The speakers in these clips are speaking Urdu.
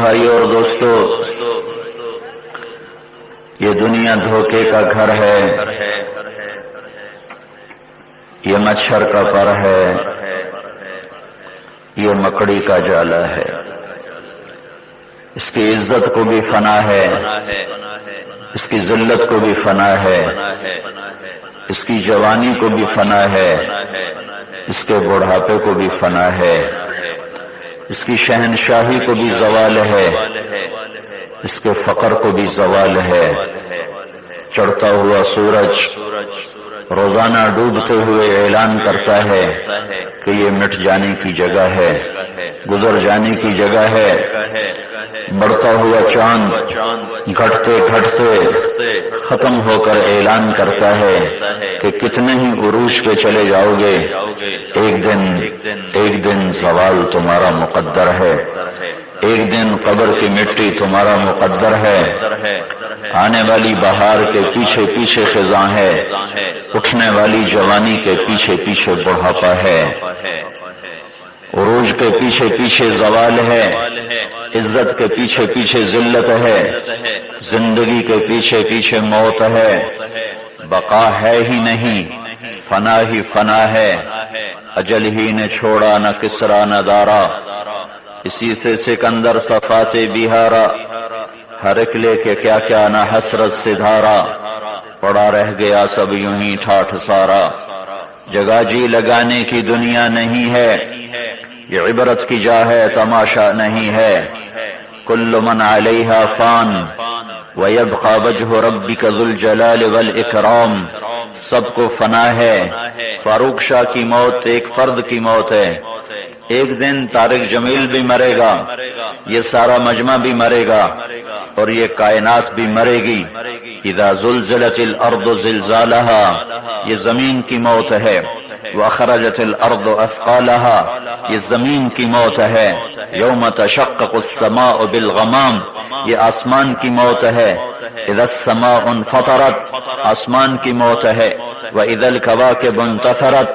بھائیو اور دوستو، یہ دنیا دھوکے کا گھر ہے، یہ مچھر کا پر ہے، یہ مکڑی کا جالا ہے۔ اس کی عزت کو بھی فنا ہے، اس کی ذلت کو بھی فنا ہے، اس کی جوانی کو بھی فنا ہے، اس کے بڑھاپے کو بھی فنا ہے، اس کی شہنشاہی کو بھی زوال ہے، اس کے فقر کو بھی زوال ہے۔ چڑھتا ہوا سورج روزانہ ڈوبتے ہوئے اعلان کرتا ہے کہ یہ مٹ جانے کی جگہ ہے، گزر جانے کی جگہ ہے۔ بڑھتا ہوا چاند گھٹتے گھٹتے ختم ہو کر اعلان کرتا ہے کہ کتنے ہی عروج پہ چلے جاؤ گے، ایک دن زوال تمہارا مقدر ہے، ایک دن قبر کی مٹی تمہارا مقدر ہے۔ آنے والی بہار کے پیچھے پیچھے خزاں ہے، اٹھنے والی جوانی کے پیچھے پیچھے بڑھاپا ہے، عروج کے پیچھے پیچھے زوال ہے، عزت کے پیچھے پیچھے ذلت ہے، زندگی کے پیچھے پیچھے موت ہے۔ بقا ہے ہی نہیں، فنا ہی فنا ہے۔ اجل ہی نے چھوڑا نہ کسرا نہ دارا، اسی سے سکندر صفات بہارا۔ ہر ایک لے کے کیا کیا نہ حسرت سے دھارا، پڑا رہ گیا سب یوں ہی ٹھاٹھ سارا۔ جگہ جی لگانے کی دنیا نہیں ہے، یہ عبرت کی جا ہے تماشا نہیں ہے۔ کل من علیہا فان ویبقى وجہ ربک ذو الجلال والاکرام۔ سب کو فنا ہے۔ فاروق شاہ کی موت ایک فرد کی موت ہے، ایک دن طارق جمیل بھی مرے گا، یہ سارا مجمع بھی مرے گا، اور یہ کائنات بھی مرے گی۔ اذا زلزلت الارض زلزالها، یہ زمین کی موت ہے۔ واخرجت الارض اثقالها، یہ زمین کی موت ہے۔ یوم تشقق السماء بالغمام، یہ آسمان کی موت ہے۔ اذا السماء انفطرت، آسمان کی موت ہے۔ واذا الكواكب انتثرت،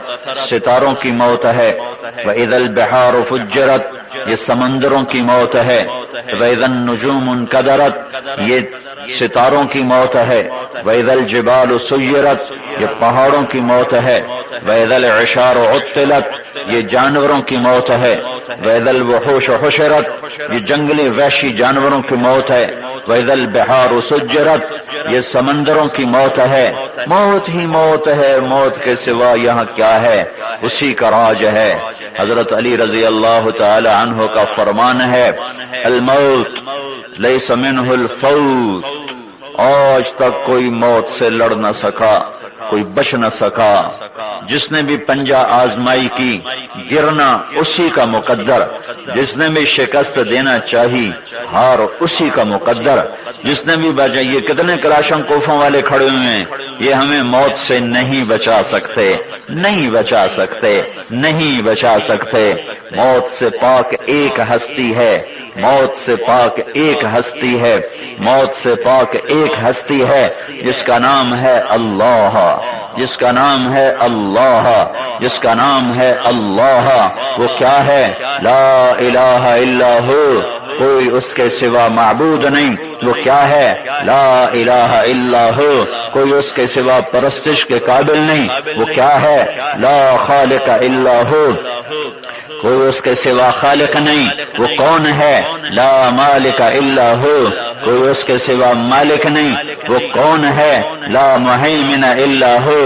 ستاروں کی موت ہے۔ واذا البحار فجرت، یہ سمندروں کی موت ہے۔ واذا النجوم انکدرت، یہ ستاروں کی موت ہے۔ واذا الجبال سیرت، یہ پہاڑوں کی موت ہے۔ واذا العشار عطلت، یہ جانوروں کی موت ہے۔ واذا الوحوش حشرت، یہ جنگلی وحشی جانوروں کی موت ہے۔ واذا البحار سجرت، یہ سمندروں کی موت ہے۔ موت ہی موت ہے، موت کے سوا یہاں کیا ہے؟ اسی کا راج ہے۔ حضرت علی رضی اللہ تعالی عنہ کا فرمان ہے، الموت لیس منہ الفوت۔ آج تک کوئی موت سے لڑ نہ سکا، کوئی بچ نہ سکا۔ جس نے بھی پنجہ آزمائی کی، گرنا اسی کا مقدر۔ جس نے بھی شکست دینا چاہی، ہار اسی کا مقدر۔ جس نے بھی بچا، یہ کتنے کلاشن کوفوں والے کھڑے ہوئے ہیں، یہ ہمیں موت سے نہیں بچا سکتے، نہیں بچا سکتے، نہیں بچا سکتے۔ موت سے پاک ایک ہستی ہے، موت سے پاک ایک ہستی ہے، موت سے پاک ایک ہستی ہے، جس کا نام ہے اللہ، جس کا نام ہے اللہ، جس کا نام ہے اللہ۔ وہ کیا ہے؟ لا الہ الا ہو، کوئی اس کے سوا معبود نہیں۔ وہ کیا ہے؟ لا الہ الا ہو، کوئی اس کے سوا پرستش کے قابل نہیں۔ وہ کیا ہے؟ لا خالق الا ہو، کوئی اس کے سوا خالق نہیں۔ وہ کون ہے؟ لا مالک الا ہو، کوئی اس کے سوا مالک نہیں۔ وہ کون ہے؟ لا مہیمن الا ہو،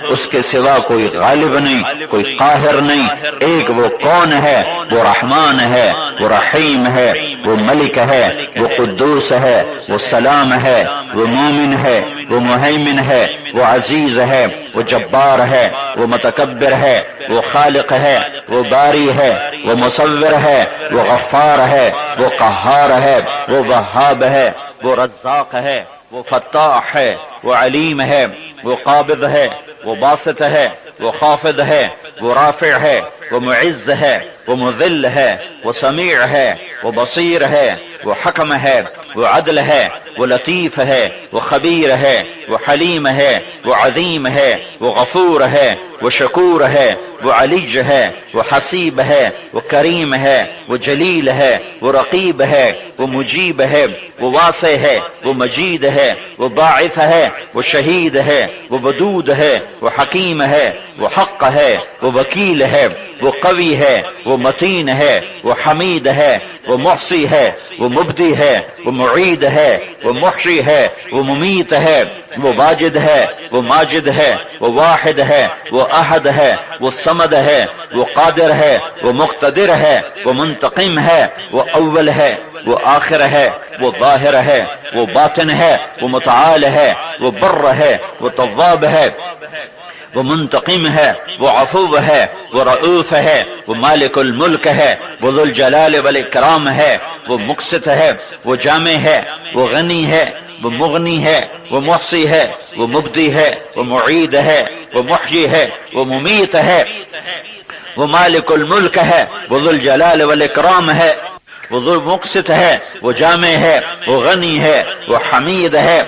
اس کے سوا کوئی غالب نہیں، کوئی قاہر نہیں۔ ایک وہ کون ہے؟ وہ رحمان ہے، وہ رحیم ہے، وہ ملک ہے، وہ قدوس ہے، وہ سلام ہے، وہ مومن ہے، وہ مہیمن ہے، وہ عزیز ہے، وہ جبار ہے، وہ متکبر ہے، وہ خالق ہے، وہ باری ہے، وہ مصور ہے، وہ غفار ہے، وہ قہار ہے، وہ وہاب ہے، وہ رزاق ہے، وہ فتاح ہے، وہ علیم ہے، وہ قابض ہے، وہ باسط ہے، وہ خافض ہے، وہ رافع ہے، وہ معز ہے، وہ مذل ہے، وہ سمیع ہے، وہ بصیر ہے، وہ حکم ہے، وہ عدل ہے، وہ لطیف ہے، وہ خبیر ہے، وہ حلیم ہے، وہ عظیم ہے، وہ غفور ہے، وہ شکور ہے، وہ علیج ہے، وہ حسیب ہے، وہ کریم ہے، وہ جلیل ہے، وہ رقیب ہے، وہ مجیب ہے، وہ واسع ہے، وہ مجید ہے، وہ باعث ہے، وہ شہید ہے، وہ ودود ہے، وہ حکیم ہے، وہ حق ہے، وہ وکیل ہے، وہ قوی ہے، وہ متین ہے، وہ حمید ہے، وہ محصی ہے، وہ مبدی ہے، وہ معید ہے، وہ محشی ہے، وہ ممیت ہے، وہ واجد ہے، وہ ماجد ہے، وہ واحد ہے، وہ احد ہے، وہ صمد ہے، وہ قادر ہے، وہ مقتدر ہے، وہ منتقم ہے، وہ اول ہے، وہ آخر ہے، وہ ظاہر ہے، وہ باطن ہے، وہ متعال ہے، وہ بر ہے، وہ تواب ہے، وہ منتقم ہے، وہ عفو ہے، وہ رؤوف ہے، وہ مالک الملک ہے، وہ ذو الجلال والاکرام ہے، وہ مقسط ہے، وہ جامع ہے، وہ غنی ہے، وہ مغنی ہے، وہ محصی ہے، وہ مبدی ہے، وہ معید ہے، وہ محیی ہے، وہ ممیت ہے، وہ مالک الملک ہے، وہ ذو الجلال والاکرام ہے، وہ ذو المقسط ہے، وہ جامع ہے، وہ غنی ہے، وہ حمید ہے،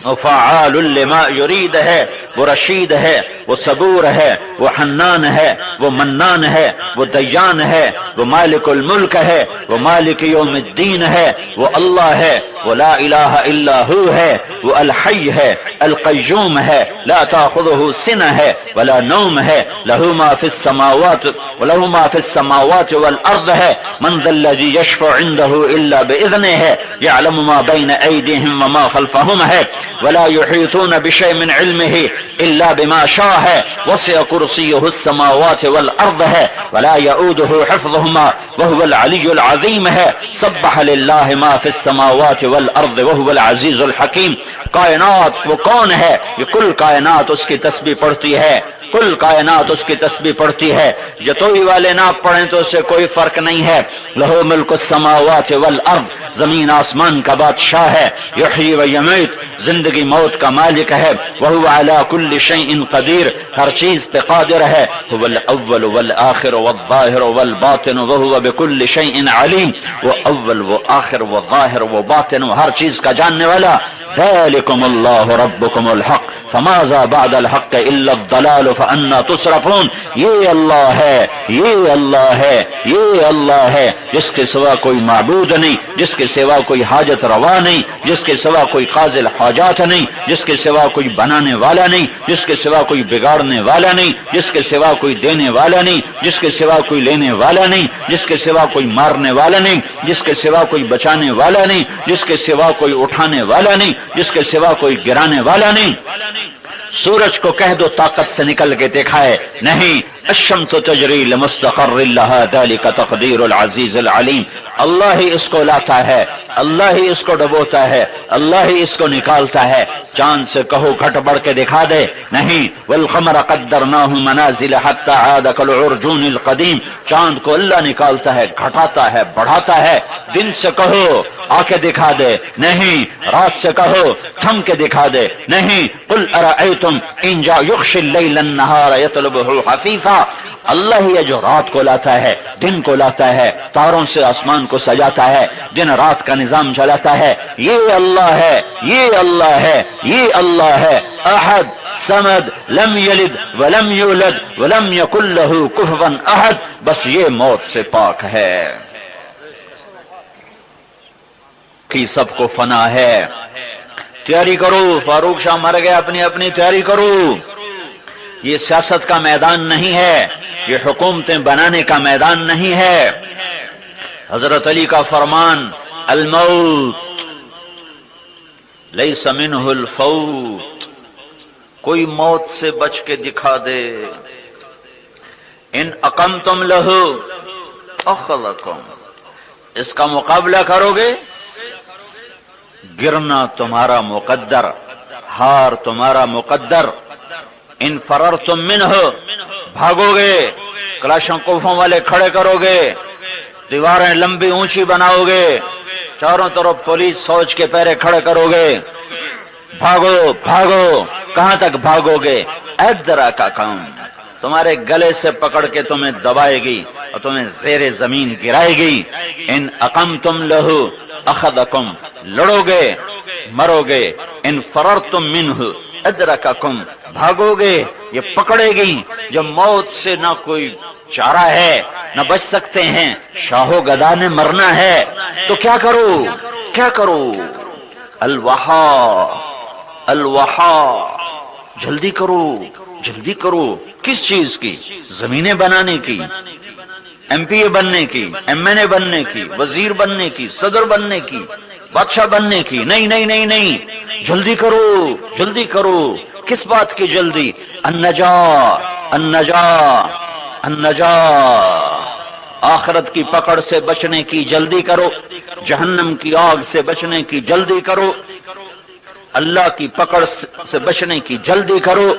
وہ فعال لما یرید ہے، وہ رشید ہے، وہ صبور ہے، وہ حنان ہے، وہ منان ہے، وہ دیان ہے، وہ مالک الملک ہے، وہ مالک یوم الدین ہے، وہ اللہ ہے، وہ لا الہ الا ہو ہے، وہ الحی ہے، القیوم ہے، لا تاخذہ سنہ ہے ولا نوم ہے، لہ ما فی السماوات ولہ ما فی السماوات والارض ہے، من ذا الذی یشفع عنده الا باذنہ ہے، یعلم ما بین ایدیہم وما خلفہم ہے، ولا يحيطون بشيء من علمه الا بما شاء ہے، وسع کرسیہ السماوات والارض ہے، ولا يؤوده حفظهما وهو العلی العظیم ہے، سبح للہ ما فی السماوات والارض وهو العزیز الحکیم۔ کائنات وہ کون ہے؟ یہ کل کائنات اس کی تسبیح پڑھتی ہے، کل کائنات اس کی تسبیح پڑھتی ہے، جتوئی والے نہ پڑھیں تو اس سے کوئی فرق نہیں ہے۔ لہو ملک السماوات والارض، زمین آسمان کا بادشاہ ہے، یحیی و یمیت، زندگی موت کا مالک ہے، وہو علی کل شیء قدیر، ہر چیز پہ قادر ہے، هو الاول والآخر والظاہر والباطن وہو بکل شیء علیم، وہ اول وہ آخر وہ ظاہر وہ باطن وہ ہر چیز کا جاننے والا۔ ذالکم اللہ ربکم الحق فماذا بعد الحق الا الضلال فانا تصرفون۔ یہ اللہ ہے، یہ اللہ ہے، یہ اللہ ہے، جس کے سوا کوئی معبود نہیں، جس کے سوا کوئی حاجت روا نہیں، جس کے سوا کوئی قاضی الحاجات نہیں، جس کے سوا کوئی بنانے والا نہیں، جس کے سوا کوئی بگاڑنے والا نہیں، جس کے سوا کوئی دینے والا نہیں، جس کے سوا کوئی لینے والا نہیں، جس کے سوا کوئی مارنے والا نہیں، جس کے سوا کوئی بچانے والا نہیں، جس کے سوا کوئی اٹھانے والا نہیں، جس کے سوا کوئی گرانے والا نہیں۔ سورج کو کہہ دو طاقت سے نکل کے دکھائے، نہیں، الشمس تجری لمستقر لها ذلك تقدیر العزیز العلیم۔ اللہ ہی اس کو لاتا ہے، اللہ ہی اس کو ڈبوتا ہے، اللہ ہی اس کو نکالتا ہے۔ چاند سے کہو گھٹ بڑھ کے دکھا دے، نہیں، والقمر قدرناه منازل حتى عاد كالعرجون القدیم۔ چاند کو اللہ نکالتا ہے، گھٹاتا ہے، بڑھاتا ہے۔ دن سے کہو آ کے دکھا دے، نہیں، رات سے کہو تھم کے دکھا دے، نہیں، قل ارأیتم ان جاء یغشی اللیل النہار یطلبہ حفیفا۔ اللہ ہی ہے جو رات کو لاتا ہے، دن کو لاتا ہے، تاروں سے آسمان کو سجاتا ہے، دن رات کا نظام چلاتا ہے۔ یہ اللہ ہے، یہ اللہ ہے، یہ اللہ ہے، احد صمد لم یلد ولم یولد ولم یکن لہ کفوا احد، بس یہ موت سے پاک ہے، کی سب کو فنا ہے۔ تیاری کرو، فاروق شاہ مر گئے، اپنی اپنی تیاری کرو۔ یہ سیاست کا میدان نہیں ہے، یہ حکومتیں بنانے کا میدان نہیں ہے۔ حضرت علی کا فرمان، الموت لیس منہ الفوت، کوئی موت سے بچ کے دکھا دے۔ ان اقمتم لہ اخذکم، اس کا مقابلہ کرو گے، گرنا تمہارا مقدر، ہار تمہارا مقدر۔ ان فررتم منہ، بھاگو گے، کلاشوں کوفوں والے کھڑے کرو گے، دیواریں لمبی اونچی بناؤ گے، چاروں طرف پولیس فوج کے پیرے کھڑے کرو گے، بھاگو بھاگو، کہاں تک بھاگو گے؟ ادرا کا کام تمہارے گلے سے پکڑ کے تمہیں دبائے گی اور تمہیں زیر زمین گرائے گی۔ ان اقمتم لہ اخذکم، لڑو گے، مرو گے، ان فررتم منہ ادرککم، بھاگو گے یہ پکڑے گی، جب موت سے نہ کوئی چارہ ہے نہ بچ سکتے ہیں، شاہو گدا نے مرنا ہے تو کیا کرو، کیا کرو؟ الوحا، الوحا، جلدی کرو، جلدی کرو۔ کس چیز کی؟ زمینیں بنانے کی، ایم پی اے بننے کی، ایم این اے بننے کی، وزیر بننے کی، صدر بننے کی، بادشاہ بننے کی؟ نہیں نہیں نہیں نہیں، جلدی کرو، جلدی کرو۔ کس بات کی جلدی؟ النجا، النجا، النجا، آخرت کی پکڑ سے بچنے کی جلدی کرو، جہنم کی آگ سے بچنے کی جلدی کرو، اللہ کی پکڑ سے بچنے کی جلدی کرو۔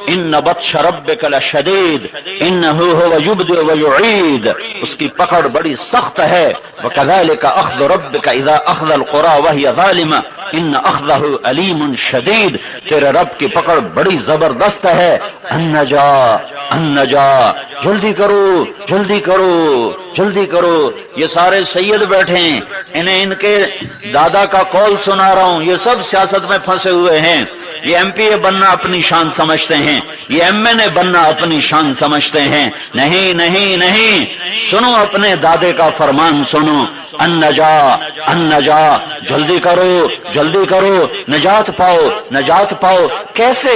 ان بطش ربک لشدید انہ هو یبدئ ویعید، اس کی پکڑ بڑی سخت ہے۔ وکذالک اخذ ربک اذا اخذ القری وہی ظالمہ ان اخذہ علیم شدید، تیرے رب کی پکڑ بڑی زبردست ہے۔ النجا، النجا، جلدی کرو، جلدی کرو، جلدی کرو۔ یہ سارے سید بیٹھے ہیں، انہیں ان کے دادا کا قول سنا رہا ہوں، یہ سب سیاست میں پھنسے ہوئے ہیں۔ یہ ایم پی اے بننا اپنی شان سمجھتے ہیں، یہ ایم این اے بننا اپنی شان سمجھتے ہیں۔ نہیں نہیں نہیں، سنو اپنے دادے کا فرمان سنو۔ النجا، النجا، جلدی کرو، جلدی کرو، نجات پاؤ، نجات پاؤ۔ کیسے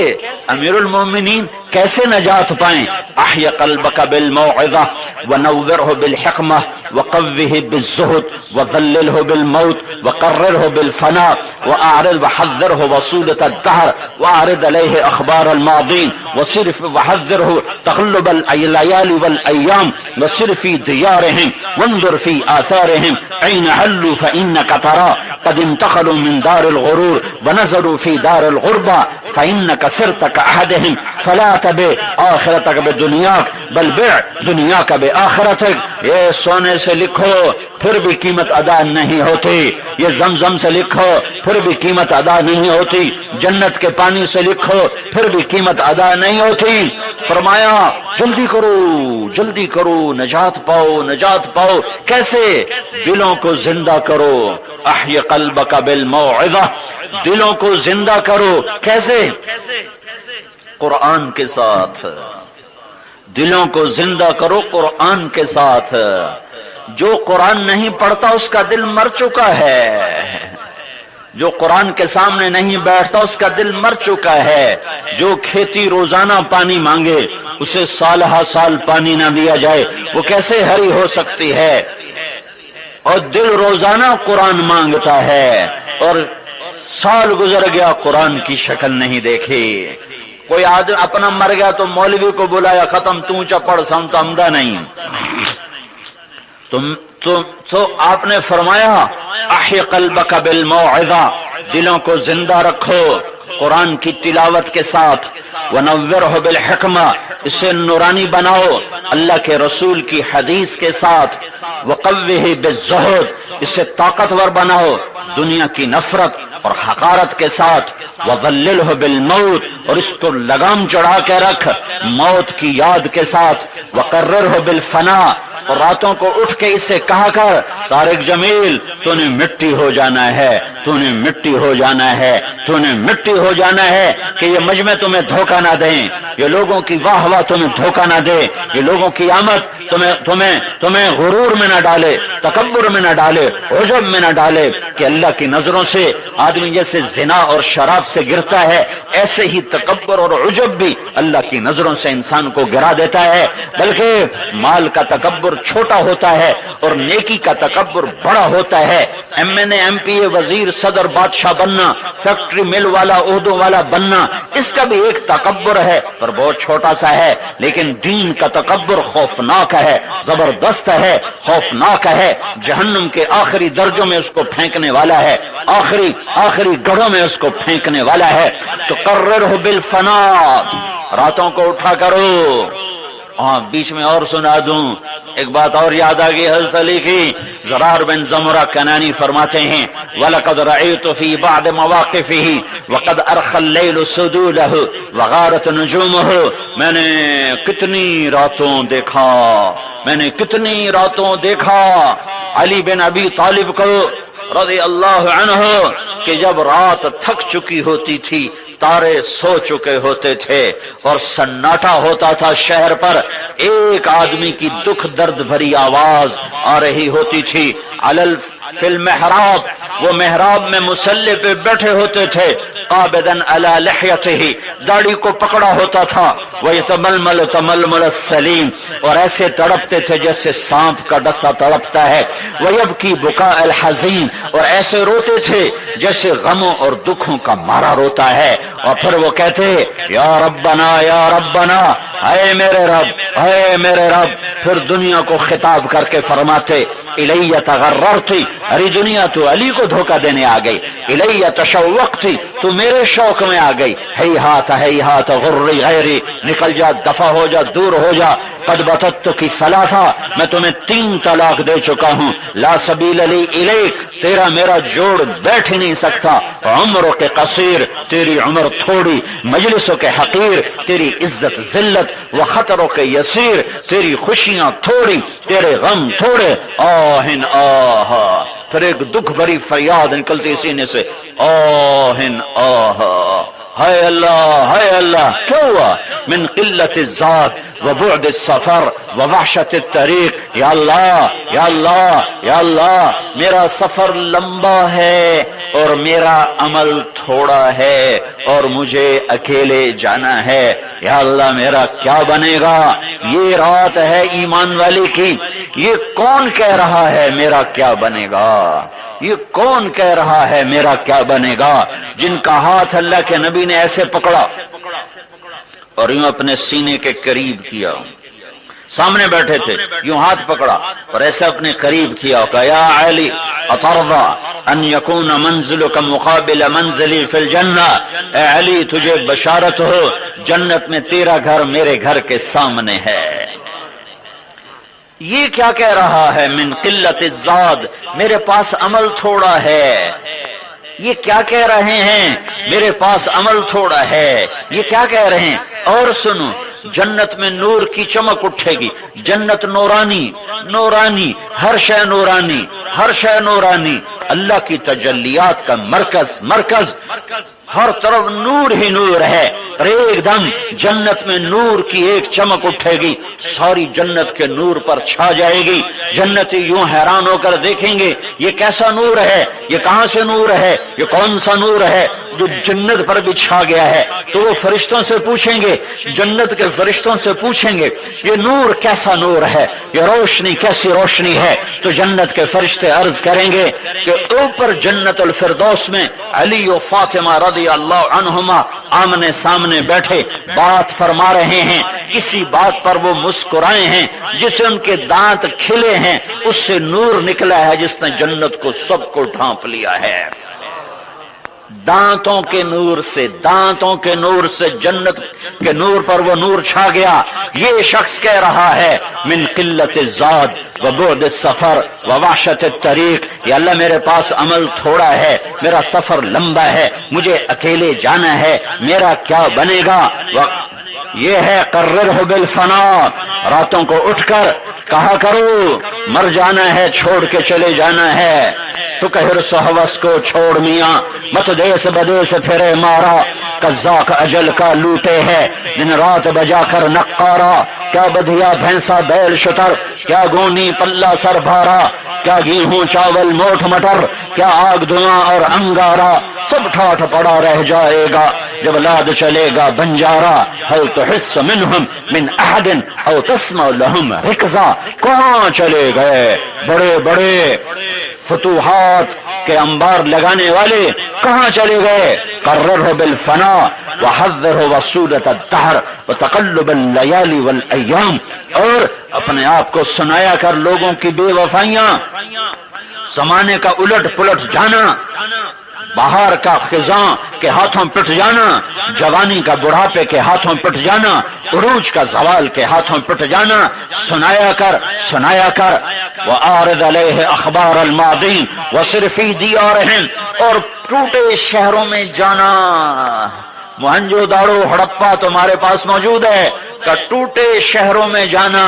امیر المومنین کیسے نجات پائیں؟ احی قلبک بالموعظہ ونورہ بالحکمہ وقوہ بالزہد وذللہ بالموت وقررہ بالفناء واعرض وحذرہ وصولۃ الدہر واعرض علیہ اخبار الماضین وصرف وحذرہ تقلب الليالي والایام وصرف فی دیارہم وانظر فی آثارہم عین حلوا فإنک ترى قد انتقلوا من دار الغرور ونزلوا في دار الغربة فإنك سرت كأحدهم فلا تبع آخرتك بدنياك بل بع دنياك بآخرتك۔ یہ سونے سے لکھو پھر بھی قیمت ادا نہیں ہوتی، یہ زمزم سے لکھو پھر بھی قیمت ادا نہیں ہوتی، جنت کے پانی سے لکھو پھر بھی قیمت ادا نہیں ہوتی۔ فرمایا جلدی کرو، جلدی کرو، نجات پاؤ، نجات پاؤ۔ کیسے؟ دلوں کو زندہ کرو۔ احی قلبک بالموعظہ، دلوں کو زندہ کرو۔ کیسے؟ قرآن کے ساتھ، دلوں کو زندہ کرو قرآن کے ساتھ۔ جو قرآن نہیں پڑھتا اس کا دل مر چکا ہے، جو قرآن کے سامنے نہیں بیٹھتا اس کا دل مر چکا ہے۔ جو کھیتی روزانہ پانی مانگے اسے سال ہا سال پانی نہ دیا جائے وہ کیسے ہری ہو سکتی ہے؟ اور دل روزانہ قرآن مانگتا ہے اور سال گزر گیا قرآن کی شکل نہیں دیکھی۔ کوئی آدمی اپنا مر گیا تو مولوی کو بلایا، ختم تو اونچا پڑھ، سم تو عمدہ نہیں۔ تو آپ نے فرمایا احی قلبک بالموعظہ، دلوں کو زندہ رکھو قرآن کی تلاوت کے ساتھ، ونورہ بالحکمہ، اسے نورانی بناؤ اللہ کے رسول کی حدیث کے ساتھ، وقوہ بالزہد، اسے طاقتور بناؤ دنیا کی نفرت اور حقارت کے ساتھ، وذللہ بالموت، اور اس کو لگام چڑھا کے رکھ موت کی یاد کے ساتھ، وقررہ بالفناء، اور راتوں کو اٹھ کے اسے کہا کر طارق جمیل تو نے مٹی ہو جانا ہے، تو نے مٹی ہو جانا ہے، تو نے مٹی ہو جانا ہے، کہ یہ مجمع تمہیں دھوکہ نہ دیں، یہ لوگوں کی واہ واہ تمہیں دھوکہ نہ دے، یہ لوگوں کی آمد تمہیں غرور میں نہ ڈالے، تکبر میں نہ ڈالے، عجب میں نہ ڈالے، کہ اللہ کی نظروں سے آدمی جیسے زنا اور شراب سے گرتا ہے ایسے ہی تکبر اور عجب بھی اللہ کی نظروں سے انسان کو گرا دیتا ہے۔ بلکہ مال کا تکبر چھوٹا ہوتا ہے اور نیکی کا تکبر بڑا ہوتا ہے۔ M N A, M P اے، وزیر، صدر، بادشاہ بننا، فیکٹری مل والا، عہدوں والا بننا، اس کا بھی ایک تکبر ہے پر بہت چھوٹا سا ہے، لیکن دین کا تکبر خوفناک ہے، زبردست ہے، خوفناک ہے، جہنم کے آخری درجوں میں اس کو پھینکنے والا ہے، آخری گڑھوں میں اس کو پھینکنے والا ہے۔ تو قررہ بالفناء، راتوں کو اٹھا کرو۔ ہاں بیچ میں اور سنا دوں ایک بات اور یاد آ گئی حضرت علی کی۔ زرار بن زمرہ کنانی فرماتے ہیں وَلَقَدْ رَأَيْتُ فِي بَعْضِ مَوَاقِفِهِ وَقَدْ أَرْخَى اللَّيْلُ سُدُولَهُ وَغَارَتْ نُجُومُهُ، میں نے کتنی راتوں دیکھا، میں نے کتنی راتوں دیکھا علی بن ابی طالب کو رضی اللہ عنہ کہ جب رات تھک چکی ہوتی تھی، تارے سو چکے ہوتے تھے اور سناٹا ہوتا تھا شہر پر، ایک آدمی کی دکھ درد بھری آواز آ رہی ہوتی تھی، فی المحراب، وہ محراب میں مصلی پہ بیٹھے ہوتے تھے، قابضاً علی لحیتہ، داڑھی کو پکڑا ہوتا تھا، وَيَتَمَلْمَلُ تَمَلْمُلَ السَّلِيمِ، اور ایسے تڑپتے تھے جیسے سانپ کا ڈسا تڑپتا ہے، وَيَبْكِي بُكَاءَ الْحَزِينِ، اور ایسے روتے تھے جیسے غموں اور دکھوں کا مارا روتا ہے، اور پھر وہ کہتے یا ربنا یا ربنا، اے میرے رب، اے میرے رب، پھر دنیا کو خطاب کر کے فرماتے الیہ تغررتی، ارے دنیا تو علی کو دھوکہ دینے آ گئی، الیہ تشوقتی، تو میرے شوق میں آ گئی، ہیہات غری غیری، نکل جا، دفع ہو جا، دور ہو جا، قد بتت کی ثلاثہ، میں تمہیں 3 طلاق دے چکا ہوں، لا سبیل لی الیک، تیرا میرا جوڑ بیٹھ ہی نہیں سکتا، عمروں کے قصیر، تیری عمر تھوڑی، مجلسوں کے حقیر، تیری عزت ذلت، و خطروں کے یسیر، تیری خوشیاں تھوڑی، تیرے غم تھوڑے، آہن آہا، پھر ایک دکھ بھری فریاد نکلتی سینے سے، آہن آہا، ہائے اللہ، ہائے اللہ، کیا ہوا؟ من قلت الذات وبعد السفر ووحشت الطریق، یا اللہ یا اللہ یا اللہ، میرا سفر لمبا ہے اور میرا عمل تھوڑا ہے اور مجھے اکیلے جانا ہے، یا اللہ میرا کیا بنے گا؟ یہ رات ہے ایمان والے کی، یہ کون کہہ رہا ہے میرا کیا بنے گا؟ یہ کون کہہ رہا ہے میرا کیا بنے گا؟ جن کا ہاتھ اللہ کے نبی نے ایسے پکڑا اور یوں اپنے سینے کے قریب کیا، سامنے بیٹھے تھے، یوں ہاتھ پکڑا اور ایسے اپنے قریب کیا، کہا یا علی اترضى ان یکون منزلک مقابل منزلی فی الجنہ، اے علی تجھے بشارت ہو، جنت میں تیرا گھر میرے گھر کے سامنے ہے۔ یہ کیا کہہ رہا ہے؟ من قلت الزاد، میرے پاس عمل تھوڑا ہے۔ یہ کیا کہہ رہے ہیں؟ میرے پاس عمل تھوڑا ہے۔ یہ کیا کہہ رہے ہیں؟ اور سنو، جنت میں نور کی چمک اٹھے گی، جنت نورانی، نورانی، ہر شے نورانی، ہر شے نورانی، اللہ کی تجلیات کا مرکز، ہر طرف نور ہی نور ہے، اور ایک دم جنت میں نور کی ایک چمک اٹھے گی، ساری جنت کے نور پر چھا جائے گی، جنتی یوں حیران ہو کر دیکھیں گے یہ کیسا نور ہے، یہ کہاں سے نور ہے، یہ کون سا نور ہے جو جنت پر بھی چھا گیا ہے؟ تو وہ فرشتوں سے پوچھیں گے، جنت کے فرشتوں سے پوچھیں گے یہ نور کیسا نور ہے، یہ روشنی کیسی روشنی ہے؟ تو جنت کے فرشتے عرض کریں گے کہ اوپر جنت الفردوس میں علی و فاطمہ رضی اللہ عنہما آمنے سامنے بیٹھے بات فرما رہے ہیں، کسی بات پر وہ مسکرائے ہیں جس سے ان کے دانت کھلے ہیں، اس سے نور نکلا ہے جس نے جنت کو سب کو ڈھانپ لیا ہے، دانتوں کے نور سے، دانتوں کے نور سے جنت کے نور پر وہ نور چھا گیا۔ یہ شخص کہہ رہا ہے من قلت الزاد وبعد السفر ووحشت الطریق، یا اللہ میرے پاس عمل تھوڑا ہے، میرا سفر لمبا ہے، مجھے اکیلے جانا ہے، میرا کیا بنے گا؟ یہ ہے قررہ بالفنا، راتوں کو اٹھ کر کہا کرو مر جانا ہے، چھوڑ کے چلے جانا ہے، تو کہ حرص و ہوس کو چھوڑ میاں، مت دیس بدیس پھرے مارا، قزاق اجل کا لوٹے ہے دن رات بجا کر نقارا، کیا بدھیا بھینسا بیل شتر، کیا گونی پلہ سر بھارا، کیا گیہوں چاول موٹ مٹر، کیا آگ دھواں اور انگارا، سب ٹھاٹھ پڑا رہ جائے گا جب لاد چلے گا بنجارا، هل تحس منهم من احد او تسمع لهم رکزا، کہاں چلے گئے بڑے بڑے فتوحات کے انبار لگانے والے، کہاں چلے گئے؟ قررہ بالفنا وحذرہ وسودۃ الدہر وتقلب اللیالی والایام، اور اپنے آپ کو سنایا کر لوگوں کی بے وفائیاں، زمانے کا الٹ پلٹ جانا، بہار کا خزاں کے ہاتھوں پٹ جانا، جوانی کا بڑھاپے کے ہاتھوں پٹ جانا، عروج کا زوال کے ہاتھوں پٹ جانا، سنایا کر وَآرِضْ عَلَيْهِ أَخْبَارَ الْمَاضِينَ وَصِرْفِي دِيَارِهِمْ، اور ٹوٹے شہروں میں جانا، موہنجو داڑو ہڑپا تمہارے پاس موجود ہے، کا ٹوٹے شہروں میں جانا،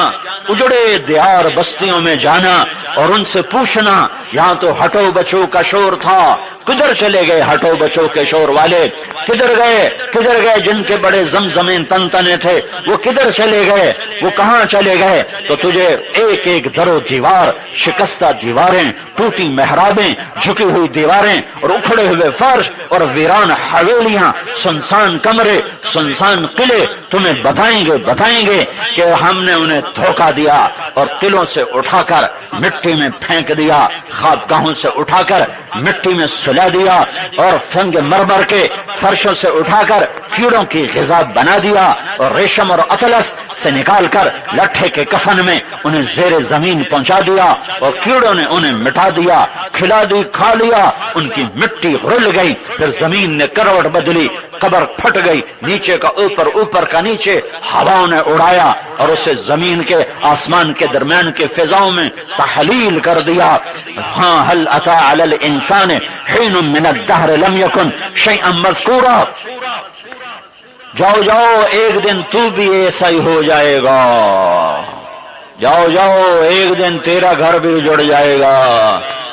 اجڑے دیار بستیوں میں جانا، اور ان سے پوچھنا، یہاں تو ہٹو بچو کا شور تھا، کدھر چلے گئے ہٹو بچوں کے شور والے؟ کدھر گئے جن کے بڑے زمزمیں تن تنے تھے؟ وہ کدھر چلے گئے؟ وہ کہاں چلے گئے؟ تو تجھے ایک ایک در و دیوار، شکستہ دیواریں، ٹوٹی محرابیں، جھکی ہوئی دیواریں اور اکھڑے ہوئے فرش اور ویران حویلیاں، سنسان کمرے، سنسان قلعے تمہیں بتائیں گے کہ ہم نے انہیں دھوکہ دیا اور قلعوں سے اٹھا کر مٹی میں پھینک دیا، خوابگاہوں سے اٹھا کر مٹی میں سلا دیا اور سنگ مرمر کے فرشوں سے اٹھا کر کیڑوں کی غذا بنا دیا اور ریشم اور اطلس سے نکال کر لٹھے کے کفن میں انہیں زیر زمین پہنچا دیا اور کیڑوں نے انہیں مٹا دیا، کھا لیا، ان کی مٹی رل گئی، پھر زمین نے کروٹ بدلی، قبر پھٹ گئی، نیچے کا اوپر کا نیچے، ہواؤں نے اڑایا اور اسے زمین کے آسمان کے درمیان کے فضاؤں میں تحلیل کر دیا۔ ہاں هل اتى على الانسان حين من الدهر لم يكن شيئا مذكورا، جاؤ ایک دن تو بھی ایسا ہی ہو جائے گا، جاؤ ایک دن تیرا گھر بھی اجڑ جائے گا۔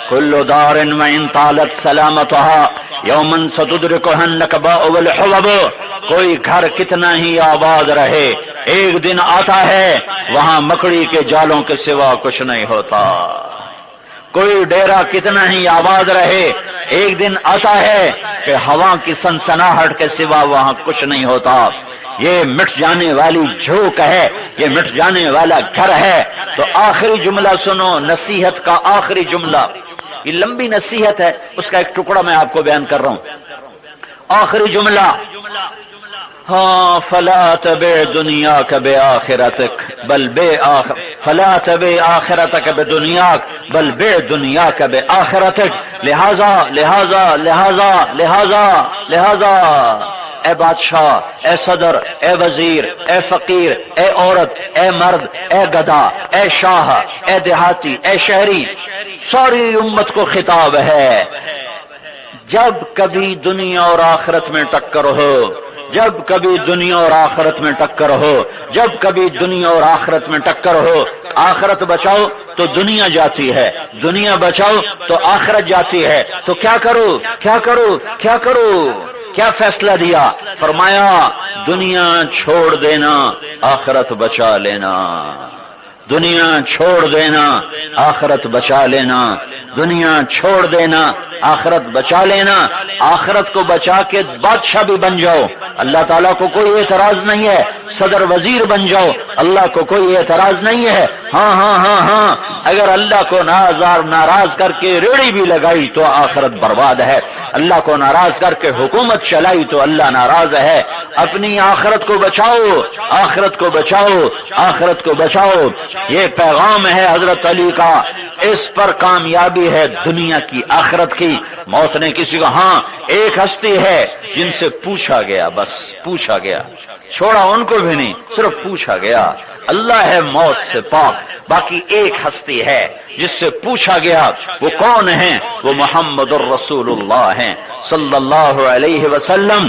کل دار وان طالت سلامتها یوما ستدركها النكباء والحبب، کوئی گھر کتنا ہی آباد رہے ایک دن آتا ہے وہاں مکڑی کے جالوں کے سوا کچھ نہیں ہوتا، کوئی ڈیرا کتنا ہی آباد رہے ایک دن آتا ہے کہ ہوا کی سنسناہٹ کے سوا وہاں کچھ نہیں ہوتا۔ یہ مٹ جانے والی جھوک ہے، یہ مٹ جانے والا گھر ہے۔ تو آخری جملہ سنو، نصیحت کا آخری جملہ، یہ لمبی نصیحت ہے، اس کا ایک ٹکڑا میں آپ کو بیان کر رہا ہوں۔ آخری جملہ، ہاں فلا تبع دنیاک بآخرتک بل فلا تبع آخرتک بدنیاک بل بع دنیاک بآخرتک، لہذا اے بادشاہ، اے صدر، اے وزیر، اے فقیر، اے عورت، اے مرد، اے گدھا، اے شاہ، اے دیہاتی، اے شہری، ساری امت کو خطاب ہے۔ جب کبھی دنیا اور آخرت میں ٹکر ہو، جب کبھی دنیا اور آخرت میں ٹکر ہو، جب کبھی دنیا اور آخرت میں ٹکر ہو، آخرت بچاؤ تو دنیا جاتی ہے، دنیا بچاؤ تو آخرت جاتی ہے، تو کیا کرو؟ کیا فیصلہ دیا؟ فرمایا دنیا چھوڑ دینا، آخرت بچا لینا، دنیا چھوڑ دینا، آخرت بچا لینا، دنیا چھوڑ دینا، آخرت بچا لینا۔ آخرت کو بچا کے بادشاہ بھی بن جاؤ، اللہ تعالیٰ کو کوئی اعتراض نہیں ہے، صدر وزیر بن جاؤ، اللہ کو کوئی اعتراض نہیں ہے۔ ہاں اگر اللہ کو ناراض کر کے ریڑھی بھی لگائی تو آخرت برباد ہے، اللہ کو ناراض کر کے حکومت چلائی تو اللہ ناراض ہے۔ اپنی آخرت کو بچاؤ، آخرت کو بچاؤ، آخرت کو بچاؤ، یہ پیغام ہے حضرت علی کا، اس پر کامیابی ہے دنیا کی آخرت کی۔ موت نے کسی کو، ہاں ایک ہستی ہے جن سے پوچھا گیا، بس پوچھا گیا، چھوڑا ان کو بھی نہیں، صرف پوچھا گیا، اللہ ہے موت سے پاک۔ باقی ایک ہستی ہے جس سے پوچھا گیا، وہ کون ہے؟ وہ محمد الرسول اللہ ہیں صلی اللہ علیہ وسلم،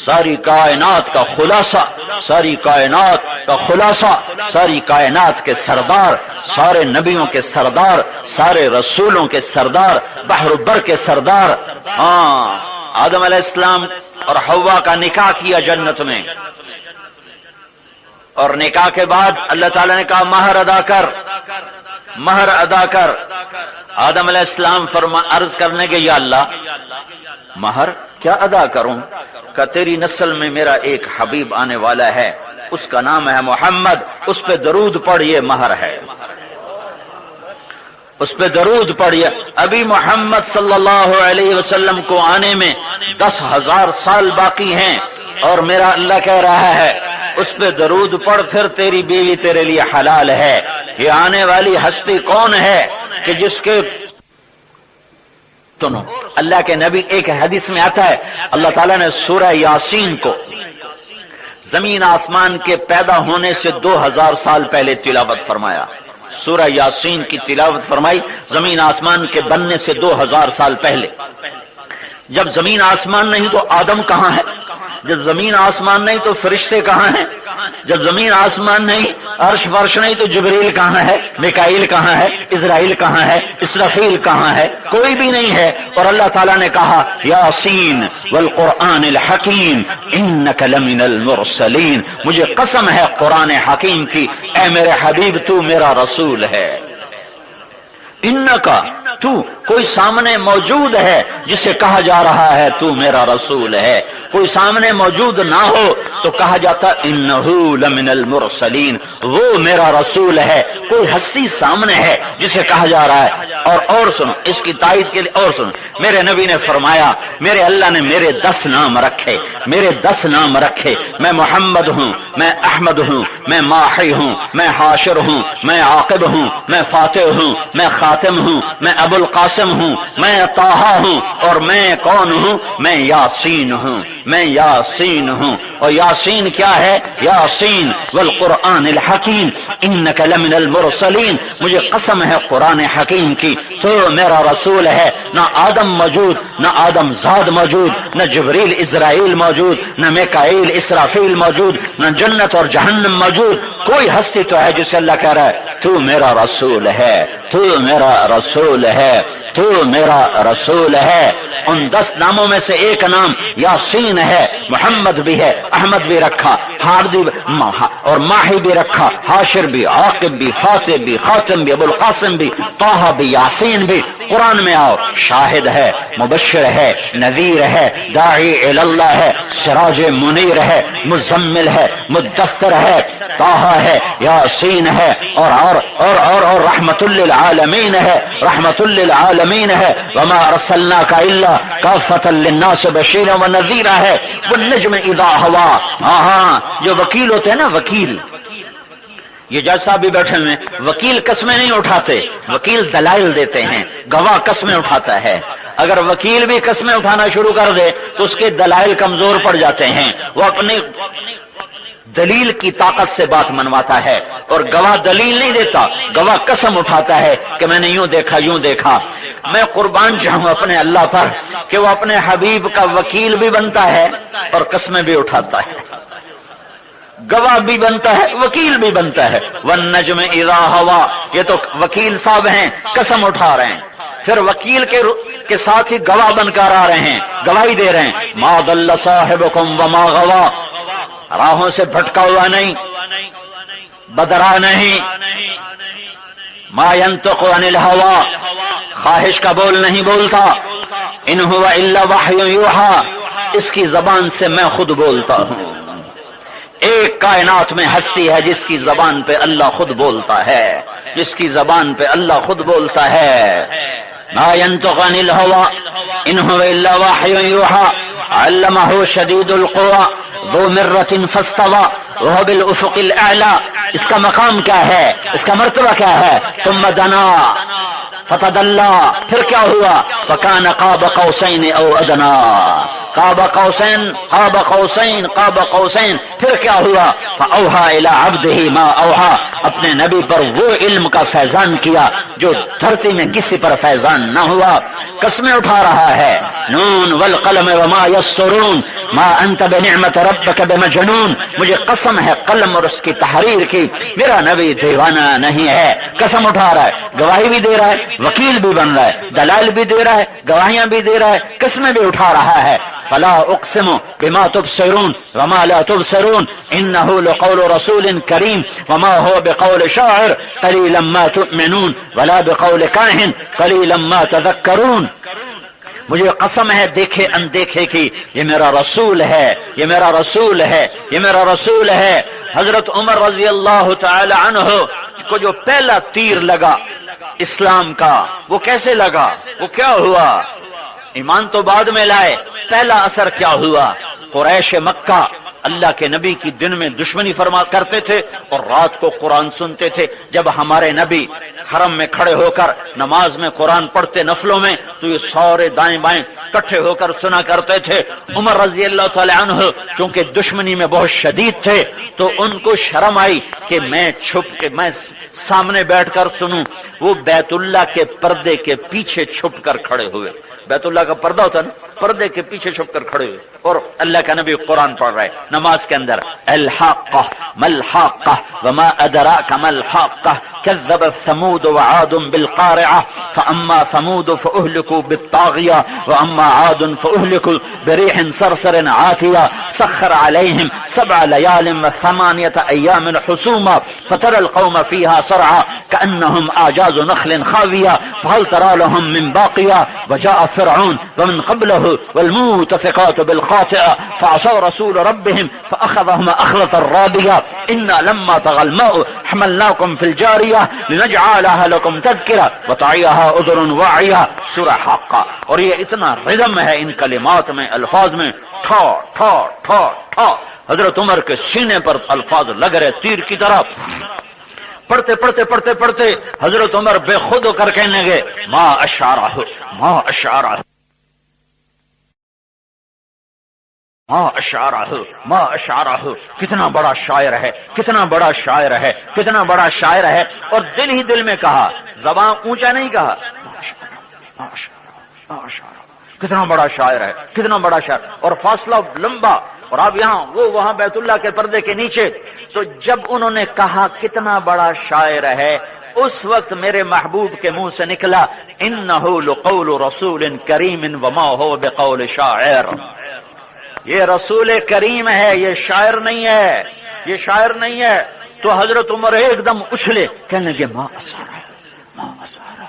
ساری کائنات کا خلاصہ، ساری کائنات کا خلاصہ، ساری کائنات کے سردار، سارے نبیوں کے سردار، سارے رسولوں کے سردار، بحر بر کے سردار۔ ہاں آدم علیہ السلام اور حوا کا نکاح کیا جنت میں، اور نکاح کے بعد اللہ تعالیٰ نے کہا مہر ادا کر، مہر ادا کر۔ آدم علیہ السلام عرض کرنے کے، یا اللہ مہر کیا ادا کروں؟ کہ تیری نسل میں میرا ایک حبیب آنے والا ہے، اس کا نام ہے محمد، اس پہ درود پڑھ، یہ مہر ہے، اس پہ درود پڑھیے۔ ابھی محمد صلی اللہ علیہ وسلم کو آنے میں 10,000 سال باقی ہیں، اور میرا اللہ کہہ رہا ہے اس پہ درود پڑھ، پھر تیری بیوی تیرے لیے حلال ہے۔ یہ آنے والی ہستی کون ہے کہ جس کے سنو، اللہ کے نبی، ایک حدیث میں آتا ہے اللہ تعالیٰ نے سورہ یاسین کو زمین آسمان کے پیدا ہونے سے 2000 سال پہلے تلاوت فرمایا، سورہ یاسین کی تلاوت فرمائی زمین آسمان کے بننے سے 2000 سال پہلے۔ جب زمین آسمان نہیں تو آدم کہاں ہے؟ جب زمین آسمان نہیں تو فرشتے کہاں ہیں؟ جب زمین آسمان نہیں، عرش فرش نہیں تو جبریل کہاں ہے؟ میکائیل کہاں ہے؟ اسرائیل کہاں ہے؟ اسرافیل کہاں ہے؟ کوئی بھی نہیں ہے۔ اور اللہ تعالیٰ نے کہا یاسین والقرآن الحکیم انک لمن المرسلین، مجھے قسم ہے قرآن حکیم کی، اے میرے حبیب تو میرا رسول ہے۔ انکا، تو کوئی سامنے موجود ہے جسے کہا جا رہا ہے تو میرا رسول ہے، کوئی سامنے موجود نہ ہو تو کہا جاتا انہو لمن المرسلین، وہ میرا رسول ہے۔ کوئی ہستی سامنے ہے جسے کہا جا رہا ہے۔ اور سنو، اس کی تائید کے لیے اور سنو، میرے نبی نے فرمایا میرے اللہ نے میرے 10 نام رکھے، میرے 10 نام رکھے، میں محمد ہوں، میں احمد ہوں، میں ماحی ہوں، میں حاشر ہوں، میں عاقب ہوں، میں فاتح ہوں، میں خاتم ہوں، میں ابو القاسم ہوں، میں طٰہٰ ہوں، اور میں کون ہوں؟ میں یاسین ہوں، میں یاسین ہوں۔ اور یاسین کیا ہے؟ یاسین والقرآن الحکیم انک لمن المرسلین، مجھے قسم ہے قرآن حکیم کی تو میرا رسول ہے۔ نہ آدم موجود، نہ آدم زاد موجود، نہ جبریل اسرائیل موجود، نہ میکائیل اسرافیل موجود، نہ جنت اور جہنم موجود۔ کوئی ہستی تو ہے جسے اللہ کہہ رہا ہے تو میرا رسول ہے، تو میرا رسول ہے، تو میرا رسول ہے۔ ان 10 ناموں میں سے ایک نام یاسین ہے، محمد بھی ہے، احمد بھی رکھا، حاردی اور ماہی بھی رکھا، حاشر بھی، عاقب بھی، فاتح بھی، خاتم بھی، ابو القاسم بھی، طٰہٰ بھی، یاسین بھی۔ قرآن میں آؤ، شاہد ہے، مبشر ہے، نذیر ہے، داعی اللہ ہے، سراج منیر ہے، مزمل ہے، مدثر ہے، طٰہٰ ہے، یاسین ہے، اور رحمت للعالمین ہے، رحمت للعالمین ہے، وما ارسلناک الا کافۃ للناس بشیرا ونذیرا ہے، والنجم اذا ہوا۔ ہاں جو وکیل ہوتے ہیں نا، وکیل، یہ جج صاحب بھی بیٹھے ہوئے، وکیل قسمیں نہیں اٹھاتے، وکیل دلائل دیتے ہیں، گواہ قسمیں اٹھاتا ہے۔ اگر وکیل بھی قسمیں اٹھانا شروع کر دے تو اس کے دلائل کمزور پڑ جاتے ہیں، وہ اپنی دلیل کی طاقت سے بات منواتا ہے، اور گواہ دلیل نہیں دیتا، گواہ قسم اٹھاتا ہے کہ میں نے یوں دیکھا یوں دیکھا۔ میں قربان جاؤں اپنے اللہ پر کہ وہ اپنے حبیب کا وکیل بھی بنتا ہے اور قسمیں بھی اٹھاتا ہے، گواہ بھی بنتا ہے، وکیل بھی بنتا ہے۔ والنجم اذا ہوا، یہ تو وکیل صاحب ہیں، قسم اٹھا رہے ہیں، پھر وکیل کے ساتھ ہی گواہ بن کر آ رہے ہیں، گواہی دے رہے ہیں، ما ضل صاحبکم وما غوا، راہوں سے بھٹکا ہوا نہیں، بدرا نہیں، ما ينطق عن الهوى، خواہش کا بول نہیں بولتا، ان هو الا وحی یوحى، اس کی زبان سے میں خود بولتا ہوں۔ ایک کائنات میں ہستی ہے جس کی زبان پہ اللہ خود بولتا ہے، جس کی زبان پہ اللہ خود بولتا ہے۔ ما ينطق عن الهوى ان هو الا وحی یوحى علمه شدید القوى ذو مرة فاستوى وهو بالافق الاعلى، اس کا مقام کیا ہے، اس کا مرتبہ کیا ہے؟ ثم دنا فتدلى، پھر کیا ہوا؟ فكان قاب قوسين او ادنى، قاب قوسين قاب قوسين قاب قوسين، پھر کیا ہوا؟ فاوحى الى عبده ما اوحى، اپنے نبی پر وہ علم کا فیضان کیا جو دھرتی میں کسی پر فیضان نہ ہوا۔ قسمیں اٹھا رہا ہے، نون والقلم وما يسطرون ما انت بنعمت ربک بمجنون، مجھے قسم ہے قلم اور اس کی تحریر کی، میرا نبی دیوانہ نہیں ہے۔ قسم اٹھا رہا ہے، گواہی بھی دے رہا ہے، وکیل بھی بن رہا ہے، دلائل بھی دے رہا ہے، گواہیاں بھی دے رہا ہے، قسمیں بھی اٹھا رہا ہے۔ فلا اقسم بما تبصرون وما لا تبصرون انه لقول رسول کریم وما هو بقول شاعر قلیلا ما تؤمنون ولا بقول کاہن قلیلا ما تذکرون، مجھے قسم ہے دیکھے اندیکھے کی، یہ میرا رسول ہے، یہ میرا رسول ہے، یہ میرا رسول ہے۔ حضرت عمر رضی اللہ تعالی عنہ کو جو پہلا تیر لگا اسلام کا، وہ کیسے لگا، وہ کیا ہوا؟ ایمان تو بعد میں لائے، پہلا اثر کیا ہوا؟ قریش مکہ اللہ کے نبی کی دن میں دشمنی فرما کرتے تھے اور رات کو قرآن سنتے تھے۔ جب ہمارے نبی حرم میں کھڑے ہو کر نماز میں قرآن پڑھتے نفلوں میں تو یہ سارے دائیں بائیں کٹھے ہو کر سنا کرتے تھے۔ عمر رضی اللہ تعالی عنہ چونکہ دشمنی میں بہت شدید تھے تو ان کو شرم آئی کہ میں چھپ کے میں سامنے بیٹھ کر سنوں، وہ بیت اللہ کے پردے کے پیچھے چھپ کر کھڑے ہوئے، بیت اللہ کا پردہ ہوتا نا، پردے کے پیچھے چھپ کر کھڑے ہوئے۔ اور اللہ کا نبی قرآن پڑھ رہے نماز کے اندر، الحاقہ ملحاقہ وما ادراک ملحاقہ كذبت ثمود وعاد بالقارعة فأما ثمود فأهلكوا بالطاغية وأما عاد فأهلكوا بريح صرصر عاتية سخر عليهم 7 ليال و8 أيام حسوما فترى القوم فيها صرعى كأنهم أعجاز نخل خاوية فهل ترى لهم من باقية وجاء فرعون ومن قبله والمؤتفقات بالخاطئة فعصوا رسول ربهم فأخذهم أخذة رابية إنا لما طغى الماء حملناكم في الجارية لنجعلها لكم تذکرہ وتعیها اذن واعیہ، سورہ حاقہ۔ اور یہ اتنا ردم ہے ان کلمات میں، الفاظ میں، ٹھا ٹھا ٹھا ٹھا۔ حضرت عمر کے سینے پر الفاظ لگ رہے تیر کی طرح۔ پڑھتے پڑھتے پڑھتے پڑھتے حضرت عمر بے خود کر کہنے لگے ما اشعرہ ما اشعرہ ما اشعرہ ما اشعرہ، کتنا بڑا شاعر ہے، کتنا بڑا شاعر ہے، کتنا بڑا شاعر ہے۔ اور دل ہی دل میں کہا، زبان اونچا نہیں کہا، ما اشعرہ، کتنا بڑا شاعر ہے، کتنا بڑا شاعر۔ اور فاصلہ لمبا، اور آپ یہاں وہ وہاں بیت اللہ کے پردے کے نیچے۔ تو جب انہوں نے کہا کتنا بڑا شاعر ہے، اس وقت میرے محبوب کے منہ سے نکلا انہ لقول رسول کریم وما هو بقول شاعر، یہ رسول کریم ہے، یہ شاعر نہیں ہے، یہ شاعر نہیں ہے۔ تو حضرت عمر ایک دم اچھلے، کہنے لگے ما اسارہ ما اسارہ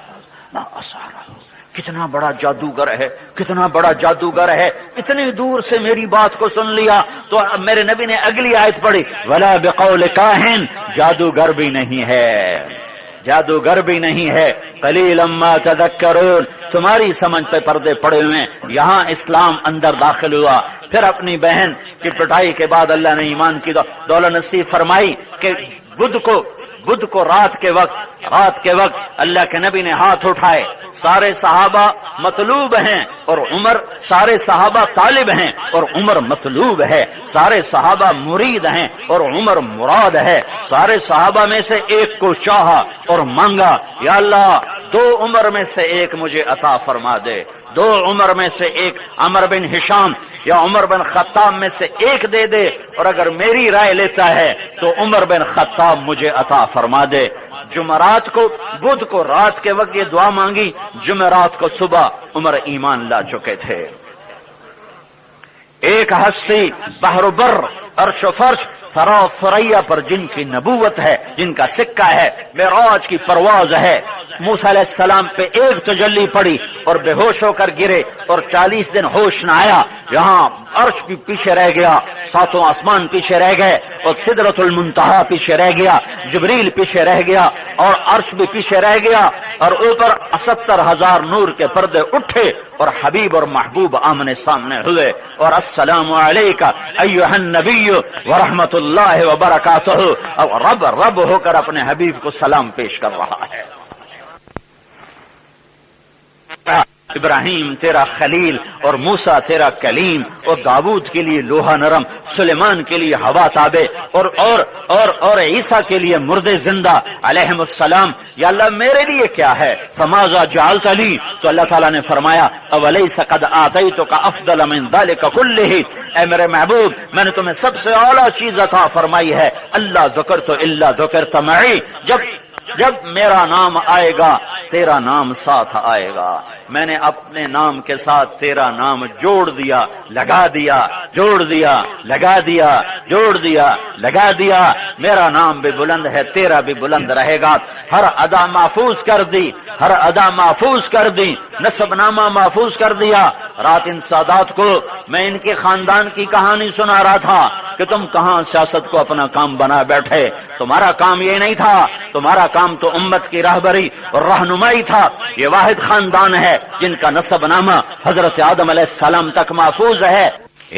ما اسارہ، کتنا بڑا جادوگر ہے، کتنا بڑا جادوگر ہے، اتنی دور سے میری بات کو سن لیا۔ تو میرے نبی نے اگلی آیت پڑھی ولا بقول کاہن، جادوگر بھی نہیں ہے، جادوگر بھی نہیں ہے، قلیلا ما تذکرون، تمہاری سمجھ پہ پردے پڑے ہوئے۔ یہاں اسلام اندر داخل ہوا، پھر اپنی بہن کی پٹائی کے بعد اللہ نے ایمان کی دولت نصیب فرمائی کہ بدھ کو رات کے وقت اللہ کے نبی نے ہاتھ اٹھائے، سارے صحابہ مطلوب ہیں اور عمر، سارے صحابہ طالب ہیں اور عمر مطلوب ہے، سارے صحابہ مرید ہیں اور عمر مراد ہے۔ سارے صحابہ میں سے ایک کو چاہا اور مانگا، یا اللہ 2 عمر میں سے ایک مجھے عطا فرما دے، 2 عمر میں سے ایک عمر بن ہشام یا عمر بن خطاب میں سے ایک دے دے، اور اگر میری رائے لیتا ہے تو عمر بن خطاب مجھے عطا فرما دے۔ جمعرات کو، بدھ کو رات کے وقت یہ دعا مانگی، جمعرات کو صبح عمر ایمان لا چکے تھے۔ ایک ہستی بحر و بر، عرش و فرش، ثرا و ثریا پر جن کی نبوت ہے، جن کا سکہ ہے، معراج کی پرواز ہے۔ موسیٰ علیہ السلام پہ ایک تجلی پڑی اور بے ہوش ہو کر گرے اور 40 دن ہوش نہ آیا۔ یہاں عرش بھی پیچھے رہ گیا، 7 آسمان پیچھے رہ گئے اور سدرۃ المنتہا پیچھے رہ گیا، جبریل پیچھے رہ گیا اور عرش بھی پیچھے رہ گیا، اور اوپر 70,000 نور کے پردے اٹھے اور حبیب اور محبوب آمنے سامنے ہوئے، اور السلام علیکہ ایھا النبی ورحمۃ اللہ وبرکاتہ، اور رب ہو کر اپنے حبیب کو سلام پیش کر رہا ہے۔ ابراہیم تیرا خلیل اور موسیٰ تیرا کلیم، اور داؤد کے لیے لوہا نرم، سلیمان کے لیے ہوا تابع، اور عیسیٰ کے لیے مردے زندہ علیہم السلام۔ یا اللہ میرے لیے کیا ہے؟ فماذا جعلت لی، تو اللہ تعالیٰ نے فرمایا اولیس قد آتیتک افضل من ذلک کلہ، اے میرے محبوب میں نے تمہیں سب سے اعلیٰ چیز عطا فرمائی ہے، اللہ ذکرت الا ذکرت معی، جب میرا نام آئے گا تیرا نام ساتھ آئے گا۔ میں نے اپنے نام کے ساتھ تیرا نام جوڑ دیا، لگا دیا، جوڑ دیا، لگا دیا، جوڑ دیا، لگا دیا۔ میرا نام بھی بلند ہے، تیرا بھی بلند رہے گا۔ ہر ادا محفوظ کر دی، ہر ادا محفوظ کر دی، نسب نامہ محفوظ کر دیا۔ رات ان سادات کو میں ان کے خاندان کی کہانی سنا رہا تھا کہ تم کہاں سیاست کو اپنا کام بنا بیٹھے، تمہارا کام یہ نہیں تھا، تمہارا کام تو امت کی رہبری اور رہنمائی تھا۔ یہ واحد خاندان ہے جن کا نسب نامہ حضرت آدم علیہ السلام تک محفوظ ہے۔